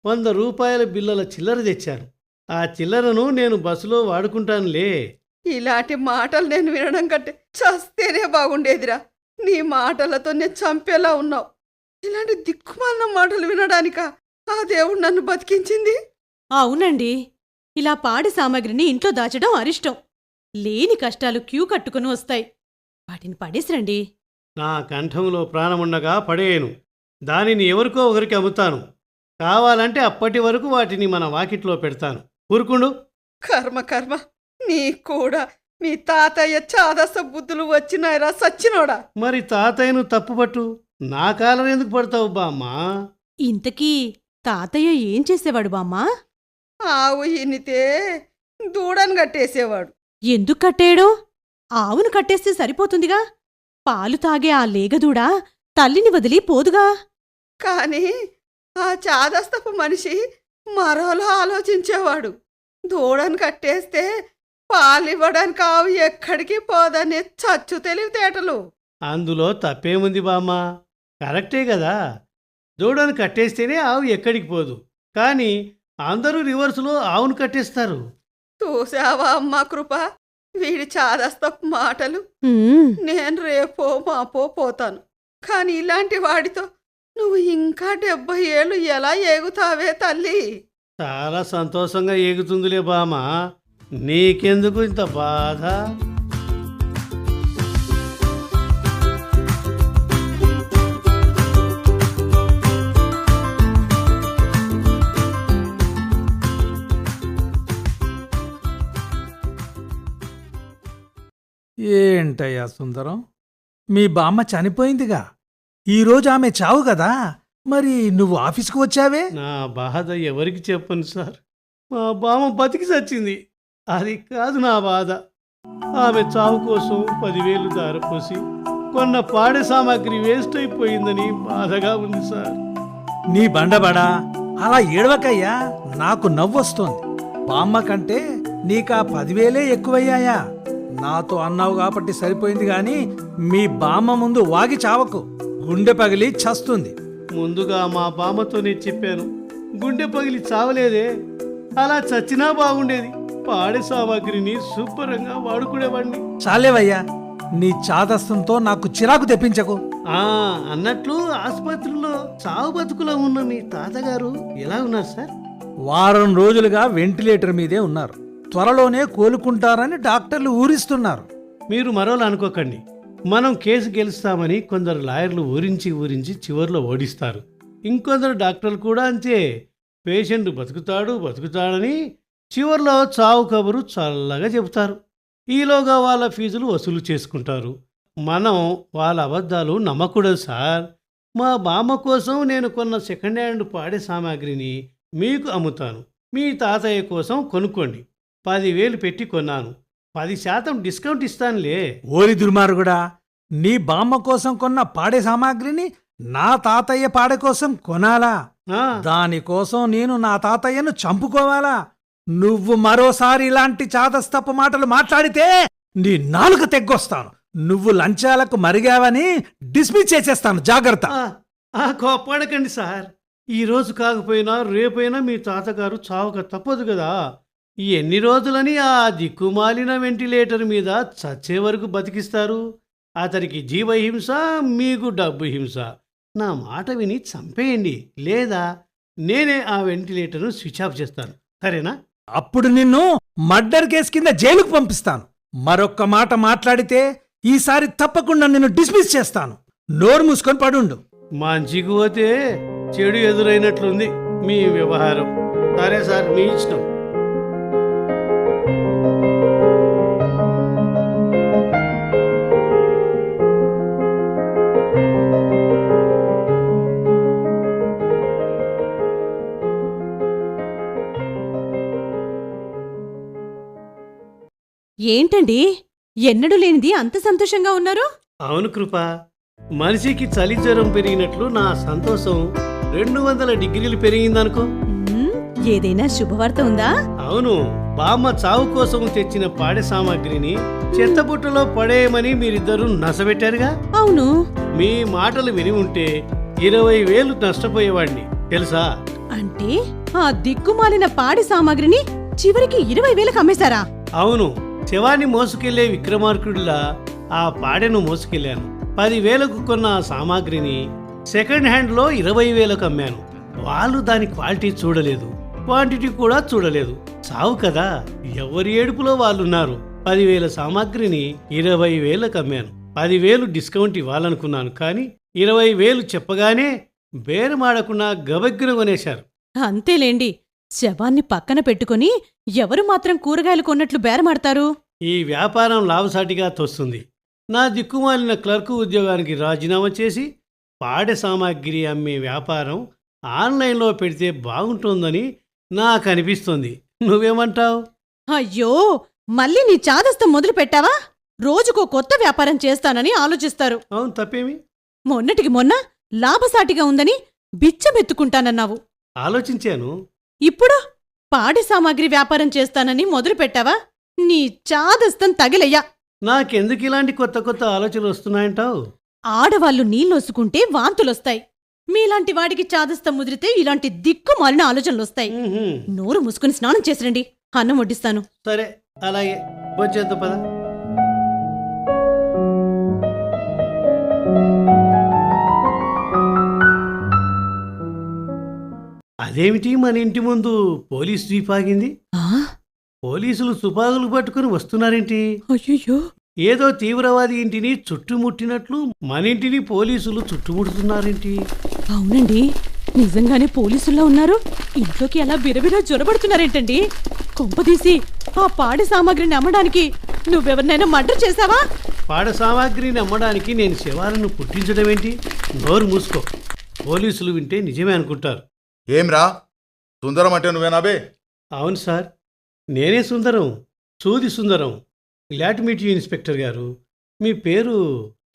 100 రూపాయల బిల్లల చిల్లర తెచ్చాను. ఆ చిల్లరను నేను బస్సులో వాడుకుంటానులే. ఇలాంటి మాటలు నేను వినడం కంటే చస్తేనే బాగుండేదిరా. నీ మాటలతో నేను చంపేలా ఉన్నావు. ఇలాంటి దిక్కుమాలిన మాటలు వినడానికా ఆ దేవుడు నన్ను బతికించింది? అవునండి, ఇలా పాడి సామాగ్రిని ఇంట్లో దాచడం అరిష్టం. లేని కష్టాలు క్యూ కట్టుకుని వస్తాయి. వాటిని పడేసిరండి. నా కంఠంలో ప్రాణముండగా పడేయను. దానిని ఎవరికో ఒకరికి అమ్ముతాను. కావాలంటే అప్పటి వరకు వాటిని మన వాకిట్లో పెడతాను. ఊరుకుండు. కర్మ కర్మ, నీ కూడా మీ తాతయ్య చాదస బుద్ధులు వచ్చినాయిరా సచ్చినోడా. మరి తాతయ్యను తప్పుపట్టు, నా కాలం ఎందుకు పడతావు బామ్మా? ఇంతకీ తాతయ్య ఏం చేసేవాడు బామ్మా? ఆవు ఈనితే దూడను కట్టేసేవాడు. ఎందుకు కట్టేయడు? ఆవును కట్టేస్తే సరిపోతుందిగా. పాలు తాగే ఆ లేగదూడా తల్లిని వదిలి పోదుగా. కాని ఆ చాదస్తపు మనిషి మరోలా ఆలోచించేవాడు. దూడను కట్టేస్తే పాలివ్వడానికి ఆవు ఎక్కడికి పోదనే చచ్చు తెలివితేటలు. అందులో తప్పేముంది బామ్మా? కరెక్టే కదా. దూడను కట్టేస్తేనే ఆవు ఎక్కడికి పోదు. కానీ అందరూ రివర్సులో ఆవును కట్టేస్తారు. చూసావా అమ్మా కృప, వీడి చాదస్తపు మాటలు. ఉమ్, నేను రేపో మాపో పోతాను. కాని ఇలాంటి వాడితో నువ్వు ఇంకా 70 ఏళ్ళు ఎలా ఏగుతావే తల్లి? చాలా సంతోషంగా ఏగుతుందిలే బామ్మా. నీకెందుకు ఇంత బాధ? ఏంటయ్యా సుందరం, మీ బామ్మ చనిపోయిందిగా. ఈరోజు ఆమె చావు కదా, మరి నువ్వు ఆఫీస్కి వచ్చావే? నా బాధ ఎవరికి చెప్పను సార్. మా బామ్మ బతికి చచ్చింది, అది కాదు నా బాధ. ఆమె చావు కోసం 10,000 దారపోసి కొన్న పాడే సామాగ్రి వేస్ట్ అయిపోయిందని బాధగా ఉంది సార్. నీ బండబడా అలా ఏడవకయ్యా, నాకు నవ్వొస్తోంది. బామ్మ కంటే నీకా 10,000 ఎక్కువయ్యాయా? నాతో అన్నావు కాబట్టి సరిపోయింది గాని మీ బామ్మ ముందు వాగి చావకు, గుండె పగిలి చస్తుంది. ముందుగా మా బామ్మతోనే చెప్పాను, గుండె పగిలి చావలేదే. అలా చచ్చినా బాగుండేది. పాడే సామాగ్రిని శుభ్రంగా వాడుకునేవాడిని. చాలేవయ్యా, నీ చాదస్తంతో నాకు చిరాకు తెప్పించకు. అన్నట్లు ఆసుపత్రిలో చావు బతుకులో ఉన్న మీ తాతగారు ఎలా ఉన్నారు సార్? వారం రోజులుగా వెంటిలేటర్ మీదే ఉన్నారు. త్వరలోనే కోలుకుంటారని డాక్టర్లు ఊరిస్తున్నారు. మీరు మరోలా అనుకోకండి. మనం కేసు గెలుస్తామని కొందరు లాయర్లు ఊరించి చివర్లో ఓడిస్తారు. ఇంకొందరు డాక్టర్లు కూడా అంతే. పేషెంట్ బతుకుతాడని చివర్లో చావు కబురు చల్లగా చెబుతారు. ఈలోగా వాళ్ళ ఫీజులు వసూలు చేసుకుంటారు. మనం వాళ్ళ అబద్ధాలు నమ్మకూడదు సార్. మా బామ్మ కోసం నేను కొన్న సెకండ్ హ్యాండ్ పాడే సామాగ్రిని మీకు అమ్ముతాను. మీ తాతయ్య కోసం కొనుక్కోండి. 10,000 పెట్టి కొన్నాను. 10% డిస్కౌంట్ ఇస్తానులే. ఓరి దుర్మార్గుడా, నీ బామ్మ కోసం కొన్న పాడే సామాగ్రిని నా తాతయ్య పాడే కోసం కొనాలా? ఆ, దానికోసం నేను నా తాతయ్యను చంపుకోవాలా? నువ్వు మరోసారి ఇలాంటి చాదస్తపు మాటలు మాట్లాడితే నీ నాలుక తెగ్గొస్తాను. నువ్వు లంచాలకు మరిగావని డిస్మిస్ చేసేస్తాను. జాగ్రత్త. కోప్పడకండి సార్. ఈరోజు కాకపోయినా రేపైనా మీ తాతగారు చావక తప్పదు కదా. ఎన్ని రోజులని ఆ దిక్కుమాలిన వెంటిలేటర్ మీద చచ్చే వరకు బతికిస్తారు? అతనికి జీవహింస, మీకు డబ్బు హింస. నా మాట విని చంపేయండి, లేదా నేనే ఆ వెంటిలేటర్ను స్విచ్ ఆఫ్ చేస్తాను. సరేనా? అప్పుడు నిన్ను మర్డర్ కేసు కింద జైలుకు పంపిస్తాను. మరొక్క మాట మాట్లాడితే ఈసారి తప్పకుండా నిన్ను డిస్మిస్ చేస్తాను. నోరు మూసుకొని పడుండు. మంచికి పోతే చెడు ఎదురైనట్లుంది మీ వ్యవహారం. సరే సార్, మీ ఇష్టం. ఏంటండి, ఎన్నడూ లేనిది అంత సంతోషంగా ఉన్నారు? అవును కృప, మనిషికి చలి జ్వరం పెరిగినట్లు నా సంతోషం 200 డిగ్రీలు పెరిగిందనుకో. మ్మ్, ఏదైనా శుభవార్త ఉందా? అవును, బామ్మ చావు కోసం తెచ్చిన పాడే సామాగ్రిని చెత్తబుట్టలో పడేయమని మీరిద్దరూ నసబెట్టారుగా. అవును. మీ మాటలు విని ఉంటే 20,000 నష్టపోయేవాడిని తెలుసా? అంటే ఆ దిక్కుమాలిన పాడి సామాగ్రిని చివరికి 20,000కి అమ్మేశారా? అవును, శవాన్ని మోసుకెళ్లే విక్రమార్కుడిలా ఆ పాడెను మోసుకెళ్లాను. 10,000కు కొన్న ఆ సామాగ్రిని సెకండ్ హ్యాండ్లో 20,000కు అమ్మాను. వాళ్ళు దాని క్వాలిటీ చూడలేదు, క్వాంటిటీ కూడా చూడలేదు. చావు కదా, ఎవరి ఏడుపులో వాళ్ళున్నారు. 10,000 సామాగ్రిని 20,000కు అమ్మాను. 10,000 డిస్కౌంట్ ఇవ్వాలనుకున్నాను, కానీ 20,000 చెప్పగానే బేరమాడకుండా గబగ్గిన కొనేశారు. అంతేలేండి, శవాన్ని పక్కన పెట్టుకుని ఎవరు మాత్రం కూరగాయలు కొన్నట్లు బేరమాడతారు? ఈ వ్యాపారం లాభసాటిగా తోస్తుంది. నా దిక్కుమాలిన క్లర్కు ఉద్యోగానికి రాజీనామా చేసి పాడె సామాగ్రి అమ్మే వ్యాపారం ఆన్లైన్లో పెడితే బాగుంటుందని నాకు అనిపిస్తుంది. నువ్వేమంటావు? అయ్యో, మళ్ళీ నీ చాదస్తం మొదలు పెట్టావా? రోజుకో కొత్త వ్యాపారం చేస్తానని ఆలోచిస్తారు. అవును, తప్పేమి? మొన్నటికి మొన్న లాభసాటిగా ఉందని బిచ్చమెత్తుకుంటానన్నావు. ఆలోచించాను. ఇప్పుడు పాడి సామాగ్రి వ్యాపారం చేస్తానని మొదలు పెట్టావా? నీ చాదస్తం తగిలయ్యా. నాకెందుకు ఇలాంటి కొత్త కొత్త ఆలోచనలు వస్తున్నాయంటావు? ఆడవాళ్లు నీళ్ళొసుకుంటే వాంతులొస్తాయి. మీలాంటి వాడికి చాదస్తం ముదిరితే ఇలాంటి దిక్కుమాలిన ఆలోచనలొస్తాయి. ఉహుం. నోరు మూసుకుని స్నానం చేసిరండి, అన్నం వడ్డిస్తాను. సరే, అలాగే వచ్చేద్దాం పద. అదేమిటి మన ఇంటి ముందు పోలీస్ జీప్ ఆగింది? ఆ? పోలీసులు తుపాకులు పట్టుకుని వస్తున్నారేంటి? అయ్యయ్యో, ఏదో తీవ్రవాది ఇంటిని చుట్టుముట్టినట్లు మన ఇంటిని పోలీసులు చుట్టుముడుతున్నారేంటి? అవునండి, నిజంగానే పోలీసుల్లో ఉన్నారు. ఇంట్లోకి అలా బిరబిరా జొరబడుతున్నారేంటండి? కొంపదీసి ఆ పాడి సామాగ్రిని అమ్మడానికి నువ్వెవరినైనా మర్డర్ చేశావా? పాడ సామాగ్రిని అమ్మడానికి నేను శవాలను పుట్టించడం ఏంటి? నోరు మూసుకో. పోలీసులు వింటే నిజమే అనుకుంటారు. ఏమ్రా సుందరం అంటే నువ్వేనాబే? అవును సార్, నేనే సుందరం, సూది సుందరం. గ్లాడ్ మీట్ యూ ఇన్స్పెక్టర్ గారు. మీ పేరు?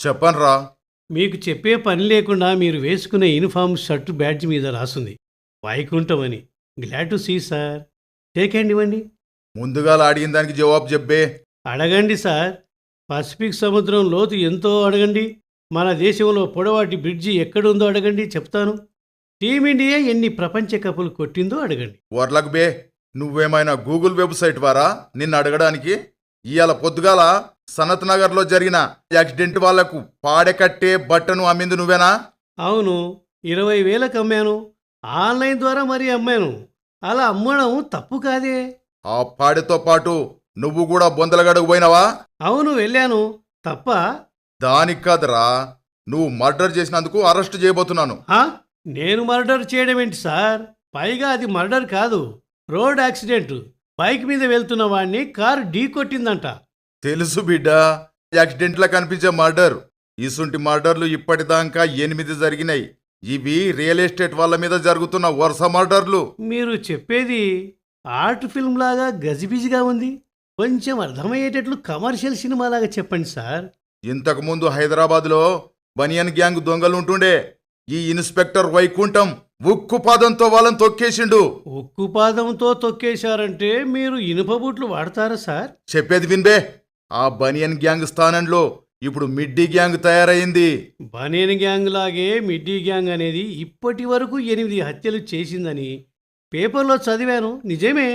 చెప్పనురా. మీకు చెప్పే పని లేకుండా మీరు వేసుకునే యూనిఫామ్ షర్టు బ్యాడ్జ్ మీద రాసుంది వైకుంఠం అని. Glad to see sir. Take hand ఇవ్వండి. ముందుగా అడిగిన దానికి జవాబు చెప్పే. అడగండి సార్. పసిఫిక్ సముద్రం లోతు ఎంతో అడగండి. మన దేశంలో పొడవాటి బ్రిడ్జి ఎక్కడుందో అడగండి, చెప్తాను. టీమిండియా ఎన్ని ప్రపంచ కప్పులు కొట్టిందో అడగండి. వర్లకు బే, నువ్వేమైనా గూగుల్ వెబ్సైట్ వారా నిన్ను అడగడానికి? ఇవాళ పొద్దుగాల సనత్ నగర్లో జరిగిన యాక్సిడెంట్ వాళ్లకు పాడెకట్టే బట్టను అమ్మింది నువ్వేనా? అవును, 20,000కి అమ్మాను. ఆన్లైన్ ద్వారా మరీ అమ్మాను. అలా అమ్మడం తప్పు కాదే. ఆ పాడెతో పాటు నువ్వు కూడా బొందలగడకు పోయినావా? అవును, వెళ్ళాను. తప్ప? దానికి కాదురా, నువ్వు మర్డర్ చేసినందుకు అరెస్ట్ చేయబోతున్నాను. ఆ? నేను మర్డర్ చేయడం ఏంటి సార్? పైగా అది మర్డర్ కాదు, రోడ్ యాక్సిడెంట్. బైక్ మీద వెళ్తున్న వాడిని కారు ఢీ కొట్టిందంట. తెలుసు బిడ్డ, యాక్సిడెంట్లా కనిపించే మర్డర్. ఇసుంటి మర్డర్లు ఇప్పటిదాకా 8 జరిగినాయి. ఇవి రియల్ ఎస్టేట్ వాళ్ళ మీద జరుగుతున్న వరుస మర్డర్లు. మీరు చెప్పేది ఆర్ట్ ఫిల్మ్ లాగా గజిబిజిగా ఉంది. కొంచెం అర్థమయ్యేటట్లు కమర్షియల్ సినిమా లాగా చెప్పండి సార్. ఇంతకుముందు హైదరాబాద్లో బనియన్ గ్యాంగ్ దొంగలు ఉంటుండే. ఈ ఇన్స్పెక్టర్ వైకుంఠం ఉక్కు పాదంతో వాళ్ళని తొక్కేసిండు. ఉక్కు పాదంతో తొక్కేశారంటే మీరు ఇనుప బూట్లు వాడతారా సార్? చెప్పేది విన్బే, ఆ బనియన్ గ్యాంగ్ స్థానంలో ఇప్పుడు మిడ్డీ గ్యాంగ్ తయారైంది. బనేన్ గ్యాంగ్ లాగే మిడ్డీ గ్యాంగ్ అనేది ఇప్పటి వరకు 8 హత్యలు చేసిందని పేపర్లో చదివాను. నిజమే.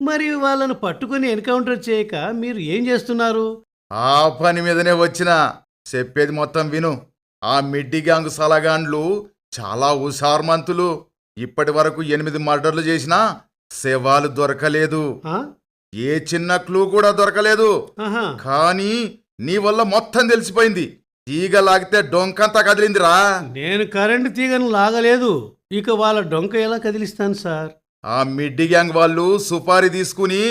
మరి వాళ్ళను పట్టుకుని ఎన్కౌంటర్ చేయక మీరు ఏం చేస్తున్నారు? ఆ పని మీదనే వచ్చిన. చెప్పేది మొత్తం విను. ఆ మిడ్డీ గ్యాంగ్ సలగాండ్లు చాలా హుషార్మంతులు. ఇప్పటి వరకు 8 మర్డర్లు చేసినా శవాలు దొరకలేదు. ఆ? ఏ చిన్న క్లూ కూడా దొరకలేదు. ఆహా. కానీ నీ వల్ల మొత్తం తెలిసిపోయింది. తీగ లాగితే డొంకంతా కదిలిందిరా. నేను కరెంటు తీగను లాగలేదు. ఇక వాళ్ళ డొంక ఎలా కదిలిస్తాను సార్? ఆ మిడ్డీ గ్యాంగ్ వాళ్ళు సుపారీ తీసుకుని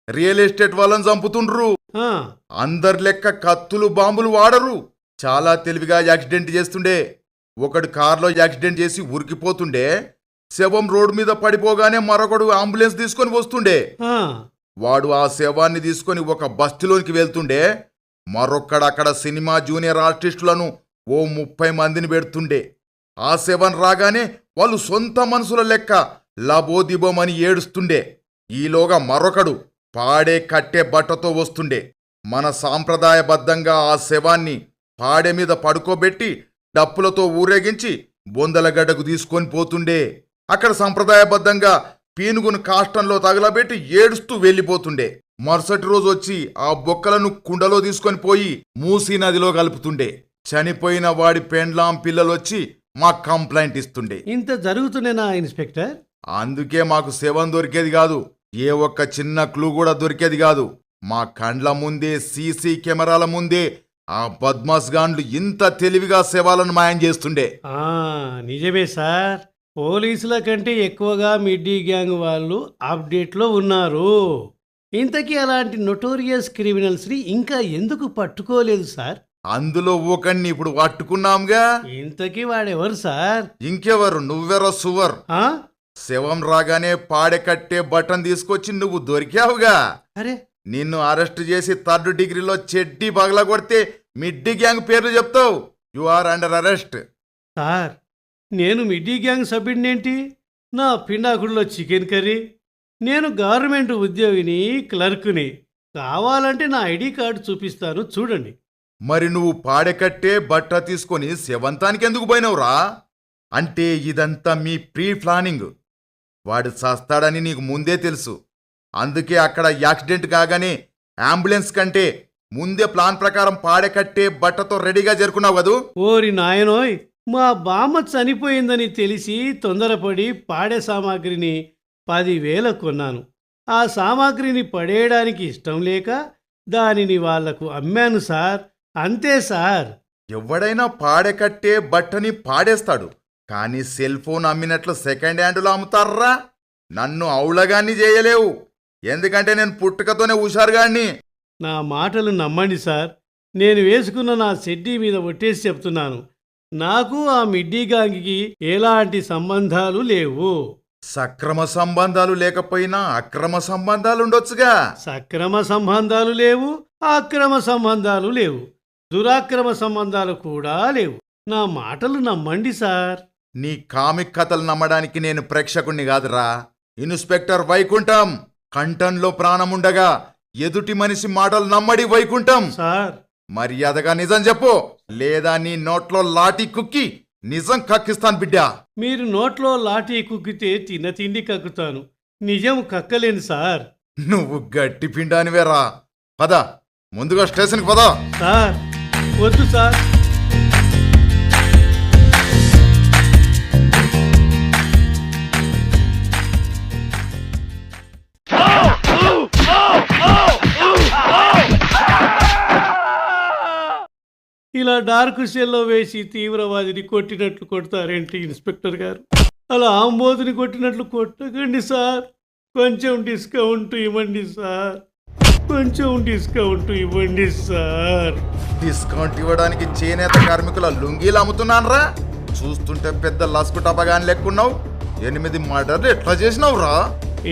రియల్ ఎస్టేట్ వాళ్ళని చంపుతుండ్రు. ఆ, అందరి లెక్క కత్తులు బాంబులు వాడరు. చాలా తెలివిగా యాక్సిడెంట్ చేస్తుండే. ఒకడు కార్లో యాక్సిడెంట్ చేసి ఉరికిపోతుండే. శవం రోడ్డు మీద పడిపోగానే మరొకడు అంబులెన్స్ తీసుకొని వస్తుండే. ఆ. వాడు ఆ శవాన్ని తీసుకొని ఒక బస్తీలోనికి వెళ్తుండే. మరొక్కడక్కడ సినిమా జూనియర్ ఆర్టిస్టులను ఓ 30 మందిని పెడుతుండే. ఆ శవం రాగానే వాళ్ళు సొంత మనుషుల లెక్క లబోదిబోమని ఏడుస్తుండే. ఈలోగా మరొకడు పాడే కట్టే బట్టతో వస్తుండే. మన సాంప్రదాయబద్ధంగా ఆ శవాన్ని పాడె మీద పడుకోబెట్టి డప్పులతో ఊరేగించి బొందలగడ్డకు తీసుకొని పోతుండే. అక్కడ సంప్రదాయబద్ధంగా పీనుగును కాష్టంలో తగలబెట్టి ఏడుస్తూ వెళ్ళిపోతుండే. మరుసటి రోజు వచ్చి ఆ బొక్కలను కుండలో తీసుకొని పోయి మూసీ నదిలో కలుపుతుండే. చనిపోయిన వాడి పెండ్లాం పిల్లలొచ్చి మాకు కంప్లైంట్ ఇస్తుండే. ఇంత జరుగుతున్నానా ఇన్స్పెక్టర్? అందుకే మాకు శవం దొరికేది కాదు. ఏ ఒక్క చిన్న క్లూ కూడా దొరికేది కాదు. మా కండ్ల ముందే సీసీ కెమెరాల ముందే ఆ బద్మాస్ గాండ్లు ఇంత తెలివిగా శవాలను మాయం చేస్తుండే. నిజమే సార్. పోలీసుల కంటే ఎక్కువగా మిడ్డీ గ్యాంగ్ వాళ్ళు అప్డేట్లో ఉన్నారు. ఇంతకీ అలాంటి నొటోరియస్ క్రిమినల్స్ని ఇంకా ఎందుకు పట్టుకోలేదు సార్? అందులో ఒకడిని ఇప్పుడు పట్టుకున్నాంగా. ఇంతకీ వాడెవరు సార్? ఇంకెవరు, నువ్వెర సువర్. ఆ? శవం రాగానే పాడె కట్టే బటన్ తీసుకొచ్చి నువ్వు దొరికావుగా. అరే, నిన్ను అరెస్ట్ చేసి 3rd డిగ్రీలో చెడ్డీ పగల కొడితే మిడ్డీ గ్యాంగ్ పేర్లు చెప్తావు. You are under arrest. Sir, నేను మిడ్డీ గ్యాంగ్ సభ్యుడినేంటి? నా పిండాకుడిలో చికెన్ కర్రీ. నేను గవర్నమెంట్ ఉద్యోగిని, క్లర్కుని. కావాలంటే నా ఐడి కార్డు చూపిస్తాను, చూడండి. మరి నువ్వు పాడెకట్టే బట్ట తీసుకొని శవంతానికి ఎందుకు పోయినవురా? అంటే ఇదంతా మీ ప్రీ ప్లానింగ్. వాడు చస్తాడని నీకు ముందే తెలుసు. అందుకే అక్కడ యాక్సిడెంట్ కాగానే అంబులెన్స్ కంటే ముందే ప్లాన్ ప్రకారం పాడెకట్టే బట్టతో రెడీగా చేరుకున్నావు కదూ. ఓరి నాయనోయ్, మా బామ్మ చనిపోయిందని తెలిసి తొందరపడి పాడే సామాగ్రిని 10,000 కొన్నాను. ఆ సామాగ్రిని పడేయడానికి ఇష్టం లేక దానిని వాళ్లకు అమ్మాను సార్. అంతే సార్. ఎవడైనా పాడెకట్టే బట్టని పాడేస్తాడు, కానీ సెల్ ఫోన్ అమ్మినట్లు సెకండ్ హ్యాండ్లో అమ్ముతారా? నన్ను ఔలగాన్ని చేయలేవు. ఎందుకంటే నేను పుట్టుకతోనే హుషారుగాన్ని. నా మాటలు నమ్మండి సార్. నేను వేసుకున్న నా సెడ్డీ మీద ఒట్టేసి చెప్తున్నాను, నాకు ఆ మిడ్డీ గాంగికి ఎలాంటి సంబంధాలు లేవు. సక్రమ సంబంధాలు లేకపోయినా అక్రమ సంబంధాలుండొచ్చుగా. సక్రమ సంబంధాలు లేవు, అక్రమ సంబంధాలు లేవు, దురాక్రమ సంబంధాలు కూడా లేవు. నా మాటలు నమ్మండి సార్. నీ కామిక్ కథలు నమ్మడానికి నేను ప్రేక్షకుణ్ణి కాదురా. ఇన్స్పెక్టర్ వైకుంఠం. కంఠంలో ప్రాణముండగా ఎదుటి మనిషి మాటలు నమ్మడి వైకుంఠం. సార్, మర్యాదగా నిజం చెప్పు, లేదా నీ నోట్లో లాఠీ కుక్కి నిజం కక్కిస్తాను బిడ్డా. మీరు నోట్లో లాఠీ కుక్కితే తిన్న తిండి కక్కుతాను. నిజం కక్కలేను సార్. నువ్వు గట్టి పిండానివేరా. పద, ముందుగా స్టేషన్కి పద. సార్ వద్దు సార్. ఇలా డార్క్ సెల్లో వేసి తీవ్రవాదిని కొట్టినట్లు కొడతారేంటి ఇన్స్పెక్టర్ గారు? అలా ఆంబోతుని కొట్టినట్లు కొట్టకండి సార్. కొంచెం డిస్కౌంట్ ఇవ్వండి సార్. కొంచెం డిస్కౌంట్ ఇవ్వండి సార్. డిస్కౌంట్ ఇవ్వడానికి చేనేత కార్మికుల లుంగీలు అమ్ముతున్నానరా? చూస్తుంటే పెద్ద లస్కు టపగాని లెక్కున్నావు. 8 మర్డర్లు ఎట్లా చేసినావురా?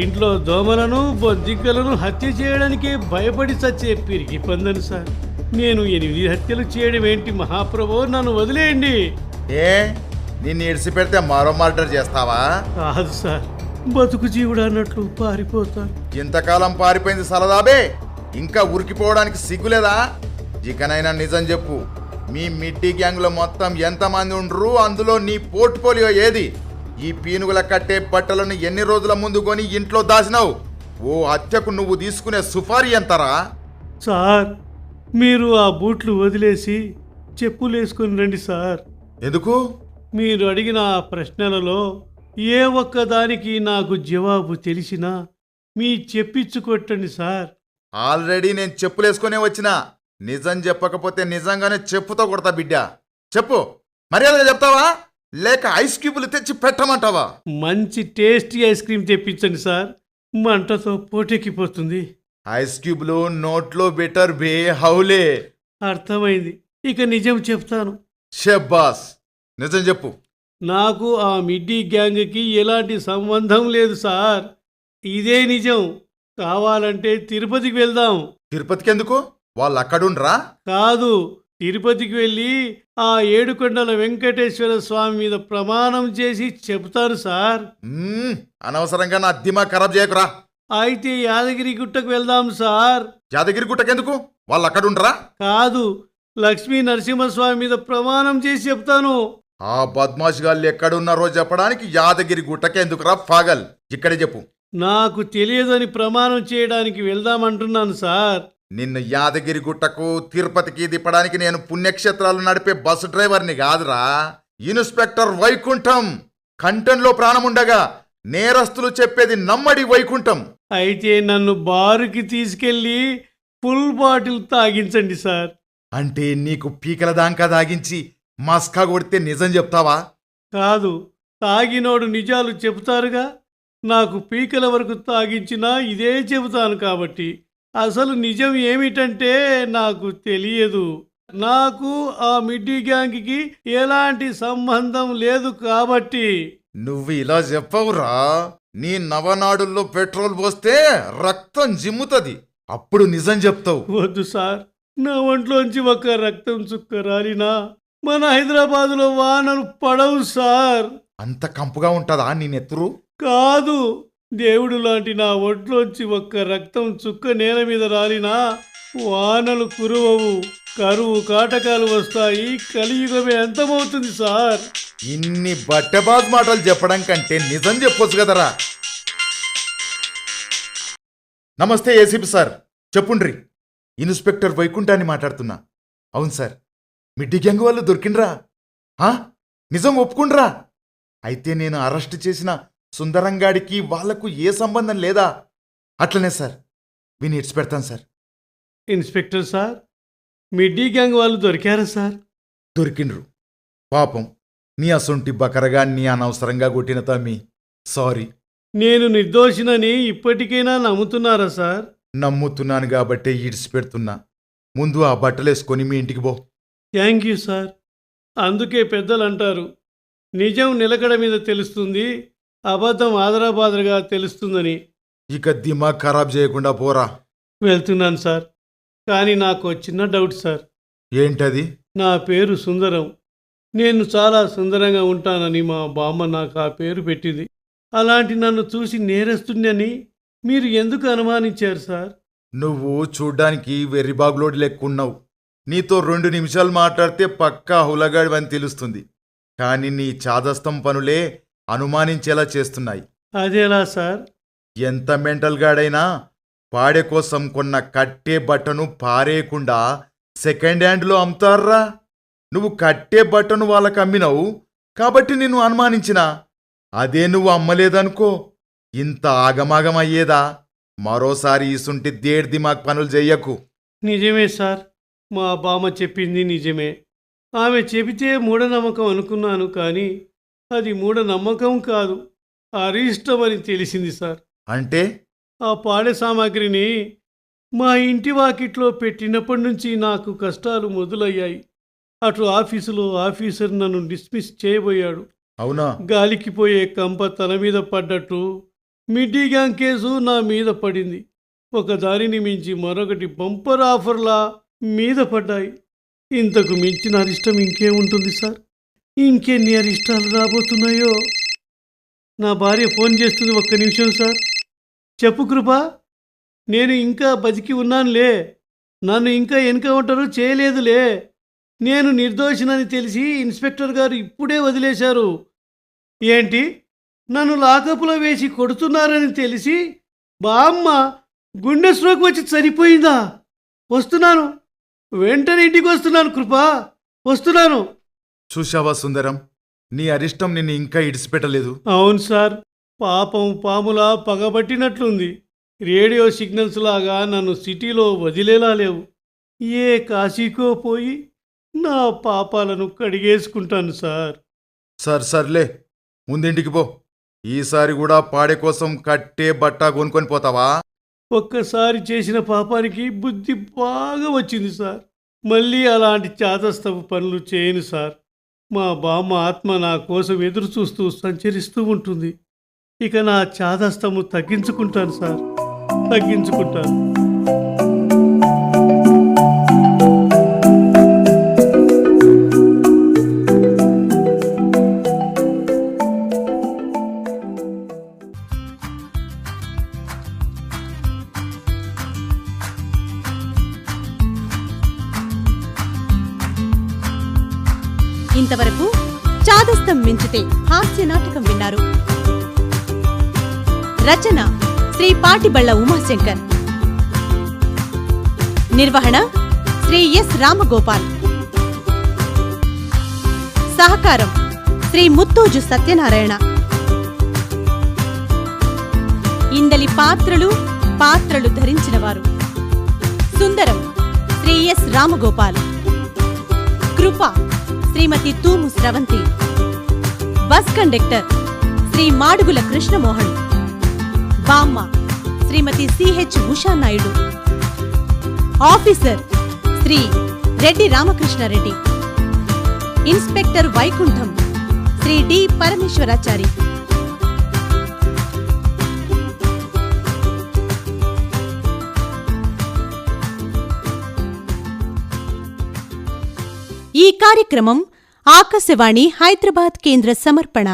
ఇంట్లో దోమలను బొద్దింకలను హత్య చేయడానికే భయపడి చచ్చే పిరికి పొందను సార్. నేను 8 హత్యలు చేయడం ఏంటి మహాప్రభో, నన్ను వదిలేయండి. ఏ, నిన్ను ఇడిసి పెడితే మరో మర్డర్ చేస్తావా? కాదు సార్, బతుకు జీవుడు అన్నట్లు పారిపోతాను. ఇంతకాలం పారిపోయింది సలదాబే, ఇంకా ఉరికిపోవడానికి సిగ్గులేదా? ఇకనైనా నిజం చెప్పు. మీ మిడ్డీ గ్యాంగ్లో మొత్తం ఎంతమంది ఉండ్రు? అందులో నీ పోర్ట్ఫోలియో ఏది? ఈ పీనుగుల కట్టే బట్టలను ఎన్ని రోజుల ముందు కొని ఇంట్లో దాచినావు? ఓ హత్యకు నువ్వు తీసుకునే సుపారీ ఎంతరా? సార్, మీరు ఆ బూట్లు వదిలేసి చెప్పులేసుకుని రండి సార్. ఎందుకు? మీరు అడిగిన ఆ ప్రశ్నలలో ఏ ఒక్కదానికి నాకు జవాబు తెలిసినా మీ చెప్పించుకొట్టండి సార్. ఆల్రెడీ నేను చెప్పులేసుకునే వచ్చినా. నిజం చెప్పకపోతే నిజంగానే చెప్పుతో కొడతా బిడ్డ. చెప్పు, మర్యాదగా చెప్తావా లేక ఐస్ క్యూబులు తెచ్చి పెట్టమంటావా? మంచి టేస్టీ ఐస్ క్రీమ్ తెప్పించండి సార్, మంటతో పోటెక్కిపోతుంది. ఐస్ క్యూబ్లు నోట్లో బెటర్ బే హౌలే. అర్థమైంది, ఇక నిజం చెప్తాను. షెబ్బాస్, నిజం చెప్పు. నాకు ఆ మిడ్డీ గ్యాంగ్కి ఎలాంటి సంబంధం లేదు సార్. ఇదే నిజం. కావాలంటే తిరుపతికి వెళ్దాం. తిరుపతికి ఎందుకు? వాళ్ళు అక్కడుండ్రా? కాదు, తిరుపతికి వెళ్ళి ఆ ఏడుకొండల వెంకటేశ్వర స్వామి మీద ప్రమాణం చేసి చెప్తారు సార్. అనవసరంగా నా దిమాగ్ ఖరాబ్ చేయకురా. అయితే యాదగిరి గుట్టకు వెళ్దాం సార్. యాదగిరి గుట్టకెందుకు? వాళ్ళు అక్కడుండ్రా? కాదు, లక్ష్మీ నరసింహస్వామి మీద ప్రమాణం చేసి చెప్తాను. ఆ బద్మాష్ గాళ్ళు ఎక్కడున్నారో చెప్పడానికి యాదగిరి గుట్టకెందుకురా పాగల్? ఇక్కడే చెప్పు. నాకు తెలియదని ప్రమాణం చేయడానికి వెళ్దామంటున్నాను సార్. నిన్ను యాదగిరి గుట్టకు తిరుపతికి దిప్పడానికి నేను పుణ్యక్షేత్రాలు నడిపే బస్సు డ్రైవర్ని కాదురా, ఇన్స్పెక్టర్ వైకుంఠం. కంఠంలో ప్రాణముండగా నేరస్తులు చెప్పేది నమ్మడి వైకుంఠం. అయితే నన్ను బారుకి తీసుకెళ్ళి ఫుల్ బాటిల్ తాగించండి సార్. అంటే నీకు పీకల దాంకా దాగించి మస్కా కొడితే నిజం చెప్తావా? కాదు, తాగినోడు నిజాలు చెబుతారుగా. నాకు పీకల వరకు తాగించినా ఇదే చెబుతాను కాబట్టి. అసలు నిజం ఏమిటంటే నాకు తెలియదు. నాకు ఆ మిడ్డీ గ్యాంగ్కి ఎలాంటి సంబంధం లేదు కాబట్టి. నువ్వు ఇలా చెప్పవురా? నీ నవనాడుల్లో పెట్రోల్ పోస్తే రక్తం జిమ్ముతుంది, అప్పుడు నిజం చెప్తావు. వద్దు సార్, నా ఒంట్లోంచి ఒక రక్తం చుక్క రాలినా మన హైదరాబాదులో వానలు పడవు సార్. అంత కంపుగా ఉంటుందా నీ నెత్తురు? కాదు, దేవుడు లాంటి నా ఒంట్లోంచి ఒక్క రక్తం చుక్క నేల మీద రాలినా వానలు కురవవు, కరువు కాటకాలు వస్తాయి, కలియుగమే అంతమవుతుంది సార్. ఇన్ని బట్టెబాజ్ మాటలు చెప్పడం కంటే నిజం చెప్పొచ్చు కదరా. నమస్తే ఏసీపీ సార్, చెప్పుండ్రి. ఇన్స్పెక్టర్ వైకుంఠాన్ని మాట్లాడుతున్నా. అవును సార్, మిడ్డీ గ్యాంగ్ వాళ్ళు దొరికిండ్రా? నిజం ఒప్పుకుండ్రా? అయితే నేను అరెస్ట్ చేసిన సుందరంగాడికి వాళ్లకు ఏ సంబంధం లేదా? అట్లనే సార్, విని ఇడ్చి పెడతాను సార్. ఇన్స్పెక్టర్ సార్, మిడ్డీ గ్యాంగ్ వాళ్ళు దొరికారా సార్? దొరికిండ్రు. పాపం, నీ అసొంటి బకరగాన్ని అనవసరంగా కొట్టిన తమ్మి, సారీ. నేను నిర్దోషినని ఇప్పటికైనా నమ్ముతున్నారా సార్? నమ్ముతున్నాను కాబట్టే ఈడ్చి పెడుతున్నా. ముందు ఆ బట్టలేసుకొని మీ ఇంటికి పో. Thank you sir. అందుకే పెద్దలు అంటారు, నిజం నిలకడ మీద తెలుస్తుంది, అబద్ధం ఆదరాబాదరగా తెలుస్తుందని. ఇక దిమాగ్ ఖరాబ్ చేయకుండా పోరా. వెళ్తున్నాను సార్. కానీ నాకు చిన్న డౌట్ సార్. ఏంటది? నా పేరు సుందరం. నేను చాలా సుందరంగా ఉంటానని మా బామ్మ నాకు ఆ పేరు పెట్టింది. అలాంటి నన్ను చూసి నేరస్తుడిని మీరు ఎందుకు అనుమానించారు సార్? నువ్వు చూడ్డానికి వెర్రిబాబులోడి లెక్కున్నావు. నీతో 2 నిమిషాలు మాట్లాడితే పక్కా హులగాడివని తెలుస్తుంది. కానీ నీ చాదస్తం పనులే అనుమానించేలా చేస్తున్నాయి. అదేలా సార్? ఎంత మెంటల్ గాడైనా పాడే కోసం కొన్న కట్టే బట్టను పారేయకుండా సెకండ్ హ్యాండ్లో అమ్ముతారా? నువ్వు కట్టే బట్టను వాళ్ళకి అమ్మినావు కాబట్టి నిన్ను అనుమానించినా. అదే నువ్వు అమ్మలేదనుకో ఇంత ఆగమాగం అయ్యేదా? మరోసారి ఈసుంటి దేడ్ దిమాగ్ పనులు చెయ్యకు. నిజమే సార్, మా బామ్మ చెప్పింది నిజమే. ఆమె చెబితే మూఢనమ్మకం అనుకున్నాను, కానీ అది మూఢనమ్మకం కాదు, అరిష్టం అని తెలిసింది సార్. అంటే ఆ పాడే సామాగ్రిని మా ఇంటి వాకిట్లో పెట్టినప్పటి నుంచి నాకు కష్టాలు మొదలయ్యాయి. అటు ఆఫీసులో ఆఫీసర్ నన్ను డిస్మిస్ చేయబోయాడు. అవునా? గాలికి పోయే కంప తల మీద పడ్డట్టు మిడ్డీ గ్యాంగ్ కేసు నా మీద పడింది. ఒకదానిని మించి మరొకటి బంపర్ ఆఫర్లా మీద పడ్డాయి. ఇంతకు మించిన అరిష్టం ఇంకేముంటుంది సార్? ఇంకెన్ని అరిష్టాలు రాబోతున్నాయో. నా భార్య ఫోన్ చేస్తుంది, ఒక్క నిమిషం సార్. చెప్పు కృపా, నేను ఇంకా బతికి ఉన్నానులే. నన్ను ఇంకా ఎన్కౌంటర్ చేయలేదులే. నేను నిర్దోషినని తెలిసి ఇన్స్పెక్టర్ గారు ఇప్పుడే వదిలేశారు. ఏంటి, నన్ను లాకప్లో వేసి కొడుతున్నారని తెలిసి బామ్మ గుండె స్ట్రోక్ వచ్చి చనిపోయిందా? వస్తున్నాను, వెంటనే ఇంటికి వస్తున్నాను కృపా, వస్తున్నాను. చూశావా సుందరం, నీ అరిష్టం నిన్ను ఇంకా ఇడిచిపెట్టలేదు. అవును సార్, పాపం పాములా పగబట్టినట్లుంది. రేడియో సిగ్నల్స్ లాగా నన్ను సిటీలో వదిలేలా లేవు. ఏ కాశీకో పోయి నా పాపాలను కడిగేసుకుంటాను సార్. సర్లే, ముందింటికి పో. ఈసారి కూడా పాడే కోసం కట్టే బట్ట కొనుక్కొని పోతావా? ఒక్కసారి చేసిన పాపానికి బుద్ధి బాగా వచ్చింది సార్. మళ్ళీ అలాంటి చాదస్తపు పనులు చేయను సార్. మా బామ్మ ఆత్మ నా కోసం ఎదురు చూస్తూ సంచరిస్తూ ఉంటుంది. ఇక నా చాదస్తము తగ్గించుకుంటాను సార్, తగ్గించుకుంటాను. ఇంతవరకు చాదస్తం మించితే హాస్య నాటకం విన్నారు. రచన శ్రీ పాటిబళ్ళ ఉమాశంకర్. నిర్వహణ శ్రీ ఎస్ రామగోపాల్. సహకారం శ్రీ ముత్తోజు సత్యనారాయణ. ఇందలి పాత్రలు ధరించినవారు: Sundaram Sri S Ramagopal, Krupa Srimathi Thumu Sravanthi, bus conductor Sri Madugula Krishnamohan, బామ్మ Srimathi CH Ushanaidu, officer Sri Reddy Ramakrishnareddy, inspector Vaikuntham Sri D Parameswarachari. ఈ కార్యక్రమం ఆకాశవాణి హైదరాబాద్ కేంద్ర సమర్పణ.